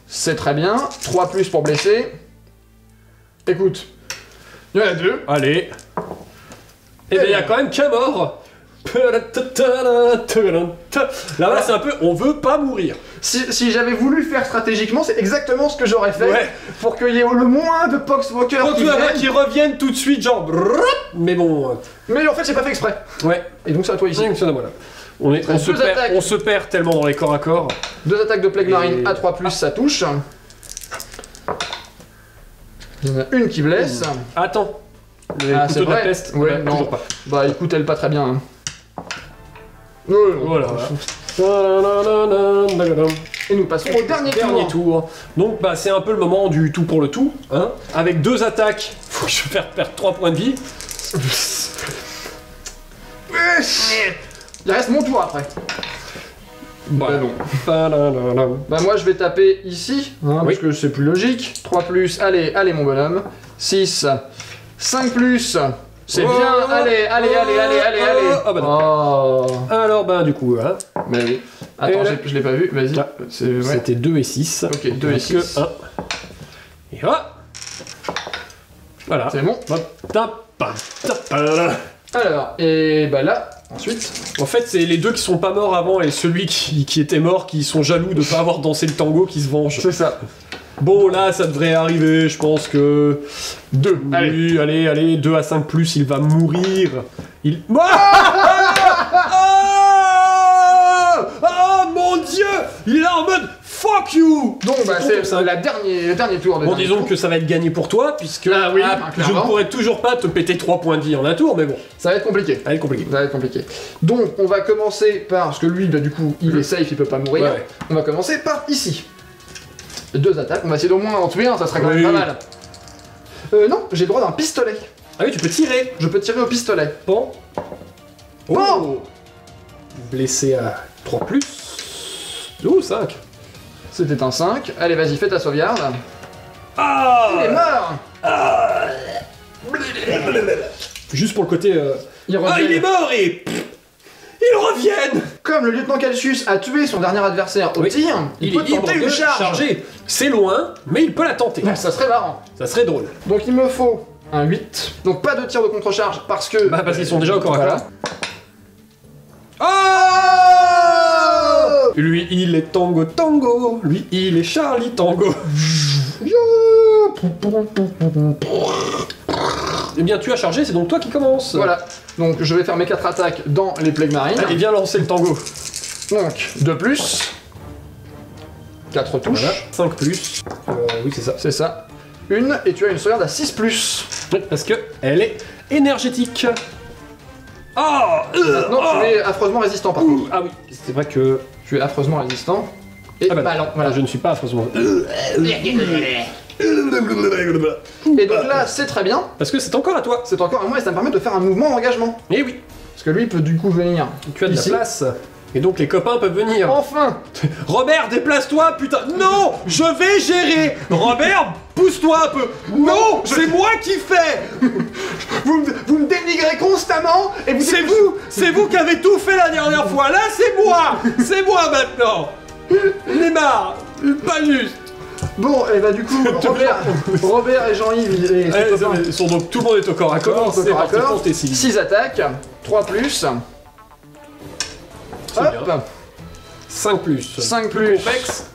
C'est très bien. 3 plus pour blesser. Écoute, il y en a 2. Allez. Et ben il y a quand même qu'un mort. Là, voilà, c'est un peu, on veut pas mourir. Si j'avais voulu faire stratégiquement, c'est exactement ce que j'aurais fait Ouais. pour qu'il y ait le moins de Poxwalkers Quand qui tu as viennent. qui reviennent tout de suite, genre. Brrr. Mais bon. Mais en fait, j'ai pas fait exprès. Ouais. Et donc, c'est à toi ici. Voilà. On se perd tellement dans les corps à corps. 2 attaques de Plague Marine Et- à 3 plus, ça touche. Il y en a une qui blesse. Attends. Le Ah, couteau c'est de la vrai. peste. Ouais, Voilà, non. toujours pas. Bah, écoute, elle pas très bien. Hein. Voilà. Et nous passons au dernier tour. Donc bah c'est un peu le moment du tout pour le tout, hein. Avec 2 attaques, faut que je fasse perdre 3 points de vie. Il reste mon tour après. Bah non. Bah moi je vais taper ici, hein, Oui. parce que c'est plus logique. 3 plus, allez mon bonhomme. 6, 5 plus, c'est Oh, bien, oh, allez. oh, bah Oh. Alors bah du coup, hein, Bah oui. Attends, Et là- je l'ai pas vu, vas-y. Ah, C'est ouais. c'était 2 et 6. Ok, 2 et 6. Et hop. Voilà. C'est bon. Alors, et bah là, ensuite. En fait, c'est les 2 qui sont pas morts avant et celui qui était mort qui sont jaloux de pas avoir dansé le tango qui se vengent. C'est ça. Bon, là, ça devrait arriver, je pense que... 2. Oui, allez, 2 à 5 plus, il va mourir. Il... Oh mon dieu! Il est là en mode fuck you! Donc bah C'est c'est comme ça. le dernier tour de Bon, dernier disons tour. que ça va être gagné pour toi, puisque Ah oui, je ne clairement. pourrais toujours pas te péter 3 points de vie en un tour, mais bon, Ça va être compliqué. ça va être compliqué. Ça va être compliqué. Donc, on va commencer par... Parce que lui, bah, du coup, il est safe, il peut pas mourir. Ouais. On va commencer par ici. 2 attaques. On va essayer d'au moins en tuer un, ça serait quand même pas mal. Non, j'ai le droit d'un pistolet. Ah oui, tu peux tirer. Je peux tirer au pistolet. Bon. Bon. Blessé à 3+. Ouh, 5. C'était un 5. Allez, vas-y, fais ta sauvegarde. Ah, Il est mort. Juste pour le côté... Il est mort et... Ils reviennent. Comme le lieutenant Calcius a tué son dernier adversaire au tir, il peut libre tenter une de charge. charger. C'est loin, mais il peut la tenter. Ça serait marrant. Ça serait drôle. Donc il me faut un 8. Donc pas de tir de contre-charge parce que... Bah parce qu'ils sont déjà au corps à corps. Oh. Lui, il est Tango Tango. Lui, il est Charlie Tango. Eh bien, tu as chargé, c'est donc toi qui commence. Voilà. Donc je vais faire mes 4 attaques dans les Plague Marines. Allez, viens lancer le tango. Donc 2+. 4 touches. Voilà. 5+. Oui, c'est ça. C'est ça. Une, et tu as une sauvegarde à 6+. Oui, parce que elle est énergétique. Ah Non, tu es affreusement résistant par contre. Ah oui, c'est vrai que... Tu es affreusement résistant. Et Ah bah, non, voilà. je ne suis pas affreusement... Et donc là, c'est très bien. Parce que c'est encore à toi. C'est encore à moi et ça me permet de faire un mouvement d'engagement. Eh oui, Parce que lui, il peut du coup venir. tu as de ici. la place. Et donc les copains peuvent venir. Enfin. Robert, déplace-toi, putain. Non, je vais gérer. Robert, pousse-toi un peu. Non, c'est moi qui fais. Vous me dénigrez constamment et vous... C'est vous qui avez tout fait la dernière fois. Là, c'est moi maintenant. Neymar, pas juste. Bon, et bah du coup, Robert et Jean-Yves, et ses copains, Ils sont donc tout le monde est au corps à corps. au C'est corps à parti corps. pour tes 6. 6 attaques, 3+. C'est Hop, bien. 5+. 5+. Complexe.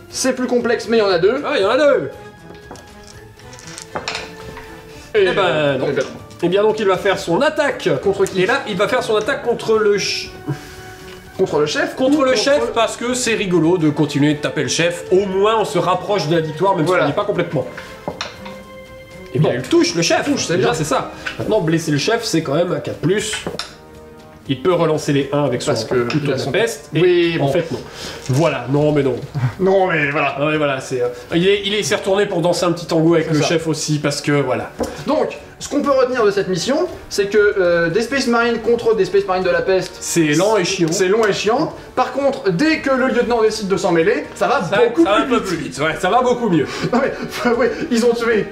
C'est plus complexe, mais il y en a 2. Ah, il y en a 2. Et ben non. Et bien donc il va faire son attaque. Contre qui? Et là, il va faire son attaque contre le Contre le chef. Contre le chef, parce que c'est rigolo de continuer de taper le chef. Au moins, on se rapproche de la victoire, même si on n'y est pas complètement. Et bien, il touche le chef. C'est bien, c'est ça. Maintenant, blesser le chef, c'est quand même un 4+. Il peut relancer les 1 avec son couteau de peste. Oui, en fait, non. Voilà, non, mais non. Non, mais voilà. Non, mais voilà, c'est. Il s'est retourné pour danser un petit tango avec le chef aussi, parce que voilà. Donc, ce qu'on peut retenir de cette mission, c'est que des Space Marines contre des Space Marines de la peste, c'est lent et chiant. C'est long et chiant. Par contre, dès que le lieutenant décide de s'en mêler, ça va beaucoup plus vite. Ouais, ça va beaucoup mieux. Non mais, ouais, ils ont tué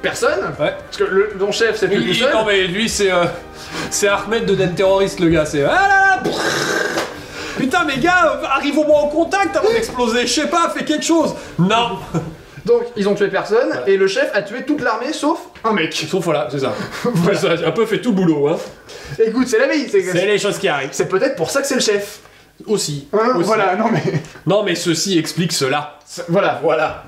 personne. Ouais. Parce que le ton chef, c'est plus tout seul. Non mais lui, c'est Ahmed de Dead Terrorist, le gars. C'est. Ah là là, putain, mes gars, arrive au moins en contact avant d'exploser. Je sais pas, fais quelque chose. Non. Donc, ils ont tué personne, et le chef a tué toute l'armée sauf un mec. Sauf voilà, c'est ça. Voilà. Ça a un peu fait tout le boulot, hein. Écoute, c'est la vie. C'est les choses qui arrivent. C'est peut-être pour ça que c'est le chef. Aussi. Hein, aussi. Voilà, non mais... Non mais ceci explique cela. Voilà.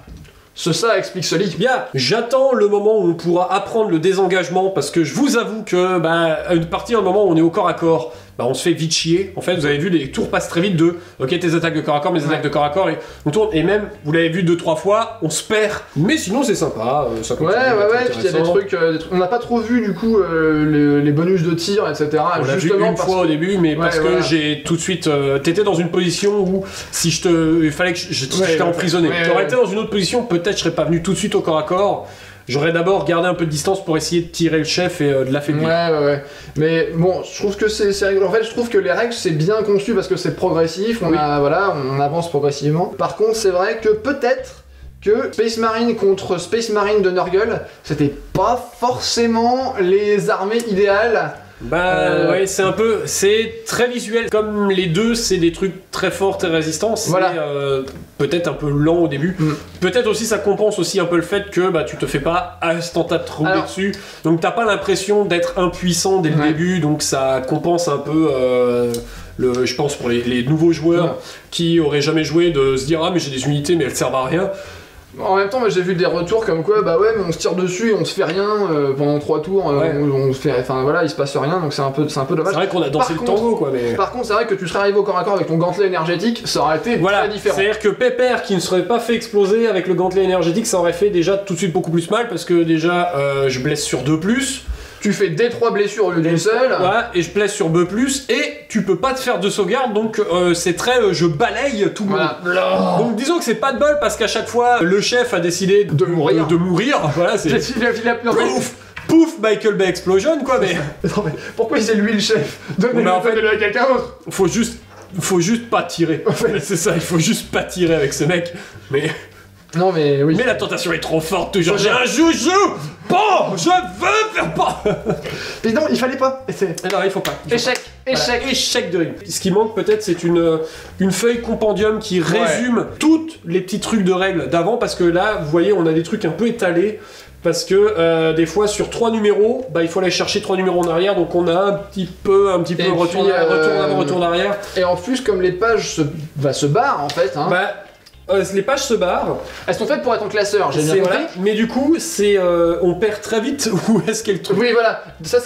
Ça explique ce lit. Bien, j'attends le moment où on pourra apprendre le désengagement, parce que je vous avoue que, à une partie, un moment où on est au corps à corps, on se fait vite chier. En fait, vous avez vu, les tours passent très vite de ok, tes attaques de corps à corps, mes attaques de corps à corps, et on tourne, et même, vous l'avez vu 2-3 fois, on se perd. Mais sinon, c'est sympa. Ça continue, ouais, puis il y a des trucs, on n'a pas trop vu du coup les bonus de tir, etc. On l'a vu une fois au début, mais parce que j'ai tout de suite. T'étais dans une position où si il fallait que je t'ai emprisonné. T'aurais été dans une autre position, peut-être je serais pas venu tout de suite au corps à corps. J'aurais d'abord gardé un peu de distance pour essayer de tirer le chef et de l'affaiblir. Ouais. Mais bon, je trouve que c'est rigolo. En fait, je trouve que les règles, c'est bien conçu parce que c'est progressif, on avance progressivement. Par contre, c'est vrai que peut-être que Space Marine contre Space Marine de Nurgle, c'était pas forcément les armées idéales. Ouais, c'est très visuel. Comme les deux, c'est des trucs très forts, très résistants. C'est peut-être un peu lent au début. Peut-être aussi ça compense aussi un peu le fait que tu te fais pas instantanément rouler dessus. Donc t'as pas l'impression d'être impuissant dès le début. Donc ça compense un peu. Je pense pour les nouveaux joueurs qui auraient jamais joué, de se dire ah mais j'ai des unités mais elles servent à rien. En même temps, moi j'ai vu des retours comme quoi, mais on se tire dessus et on se fait rien pendant 3 tours, on se fait, il se passe rien, donc c'est un peu dommage. C'est vrai qu'on a dansé le tango quoi, mais... Par contre, c'est vrai que tu serais arrivé au corps à corps avec ton gantelet énergétique, ça aurait été très différent. C'est-à-dire que Pépère qui ne serait pas fait exploser avec le gantelet énergétique, ça aurait fait déjà tout de suite beaucoup plus mal, parce que déjà, je blesse sur 2+, tu fais D3 blessures au lieu d'une seule. Voilà, et je blesse sur B+, et tu peux pas te faire de sauvegarde, donc c'est très je balaye tout le monde. Voilà. Donc disons que c'est pas de bol parce qu'à chaque fois le chef a décidé de mourir. Voilà, c'est pouf, Michael Bay Explosion quoi, mais. Non, mais pourquoi c'est lui le chef? Donnez-le en fait, à quelqu'un d'autre. Faut juste pas tirer. C'est ça, il faut juste pas tirer avec ce mec. Mais. Non mais oui. Mais la tentation est trop forte toujours. J'ai un joujou. Bon, je veux faire pas. Mais non, il fallait pas. Non, il faut pas. Échec. Voilà, échec de règles. Ce qui manque peut-être, c'est une feuille compendium qui résume toutes les petits trucs de règles d'avant, parce que là, vous voyez, on a des trucs un peu étalés. Parce que des fois sur 3 numéros, il faut aller chercher 3 numéros en arrière, donc on a un petit peu retour avant, retour en arrière. Et en plus, comme les pages se barrent en fait, hein. Les pages se barrent. Elles sont faites pour être en classeur, j'ai bien compris. Voilà, mais du coup, on perd très vite où est-ce qu'est le truc. Oui, voilà. Ça,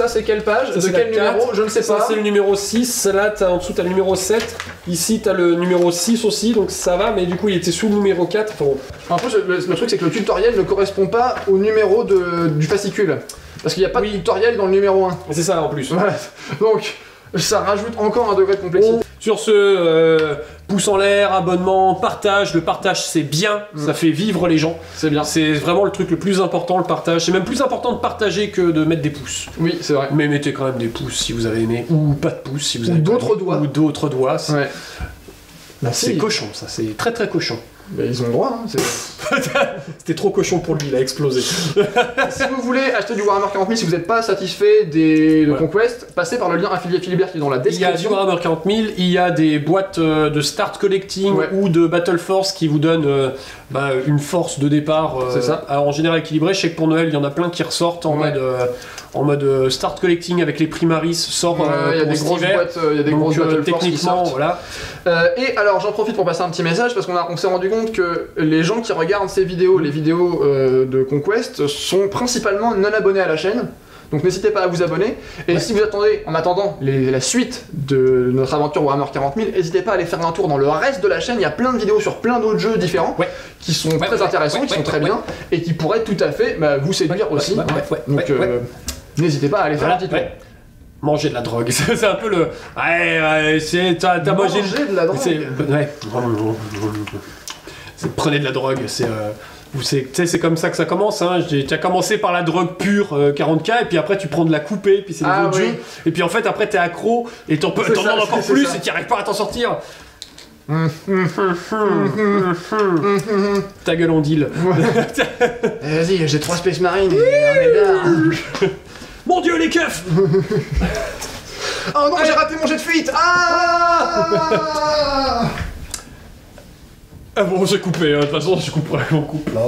c'est quelle page? De quel numéro? Je ne sais pas. Ça, c'est le numéro 6. Là, en dessous, t'as le numéro 7. Ici, t'as le numéro 6 aussi, donc ça va, mais du coup, il était sous le numéro 4. En plus, le truc, c'est que le tutoriel ne correspond pas au numéro du fascicule. Parce qu'il n'y a pas de tutoriel dans le numéro 1. C'est ça, en plus. Voilà. Donc, ça rajoute encore un degré de complexité. Sur ce, pouce en l'air, abonnement, partage. Le partage, c'est bien, ça fait vivre les gens. C'est bien. C'est vraiment le truc le plus important, le partage. C'est même plus important de partager que de mettre des pouces. Oui, c'est vrai. Mais mettez quand même des pouces si vous avez aimé, ou pas de pouces si vous avez d'autres doigts. Ou d'autres doigts. Ouais. C'est cochon, ça. C'est très très cochon. Mais ils ont le droit, hein. C'était trop cochon pour lui, il a explosé. Si vous voulez acheter du Warhammer 40 000, si vous n'êtes pas satisfait de Conquest, passez par le lien affilié Philibert qui est dans la description. Il y a du Warhammer 40 000, il y a des boîtes de start collecting ou de Battle Force qui vous donnent une force de départ. C'est ça. Alors en général équilibré, je sais que pour Noël, il y en a plein qui ressortent en mode start collecting avec les Primaris sort il y a des grosses boîtes, il y a des grosses Battle Force qui sortent. Voilà. Et alors j'en profite pour passer un petit message parce qu'on s'est rendu compte que les gens qui regardent ces vidéos, les vidéos de Conquest, sont principalement non abonnés à la chaîne. Donc n'hésitez pas à vous abonner. Et si vous attendez, en attendant la suite de notre aventure Warhammer 40 000, n'hésitez pas à aller faire un tour dans le reste de la chaîne. Il y a plein de vidéos sur plein d'autres jeux différents qui sont très intéressants, qui sont très bien et qui pourraient tout à fait vous séduire aussi. Donc n'hésitez pas à aller faire un petit tour. Manger de la drogue, c'est un peu le... t'as mangé de la drogue. Prenez de la drogue, c'est comme ça que ça commence, hein. Tu as commencé par la drogue pure 40K, et puis après tu prends de la coupée, puis c'est des autres jeux, et puis en fait après t'es accro, et t'en demandes encore plus, et tu arrives pas à t'en sortir. Ta gueule on deal. Vas-y, j'ai 3 Space Marines et un Eldar. Mon dieu les keufs. Oh non, j'ai raté mon jet de fuite. Ah bon, j'ai coupé, de toute façon je couperai, on coupe là.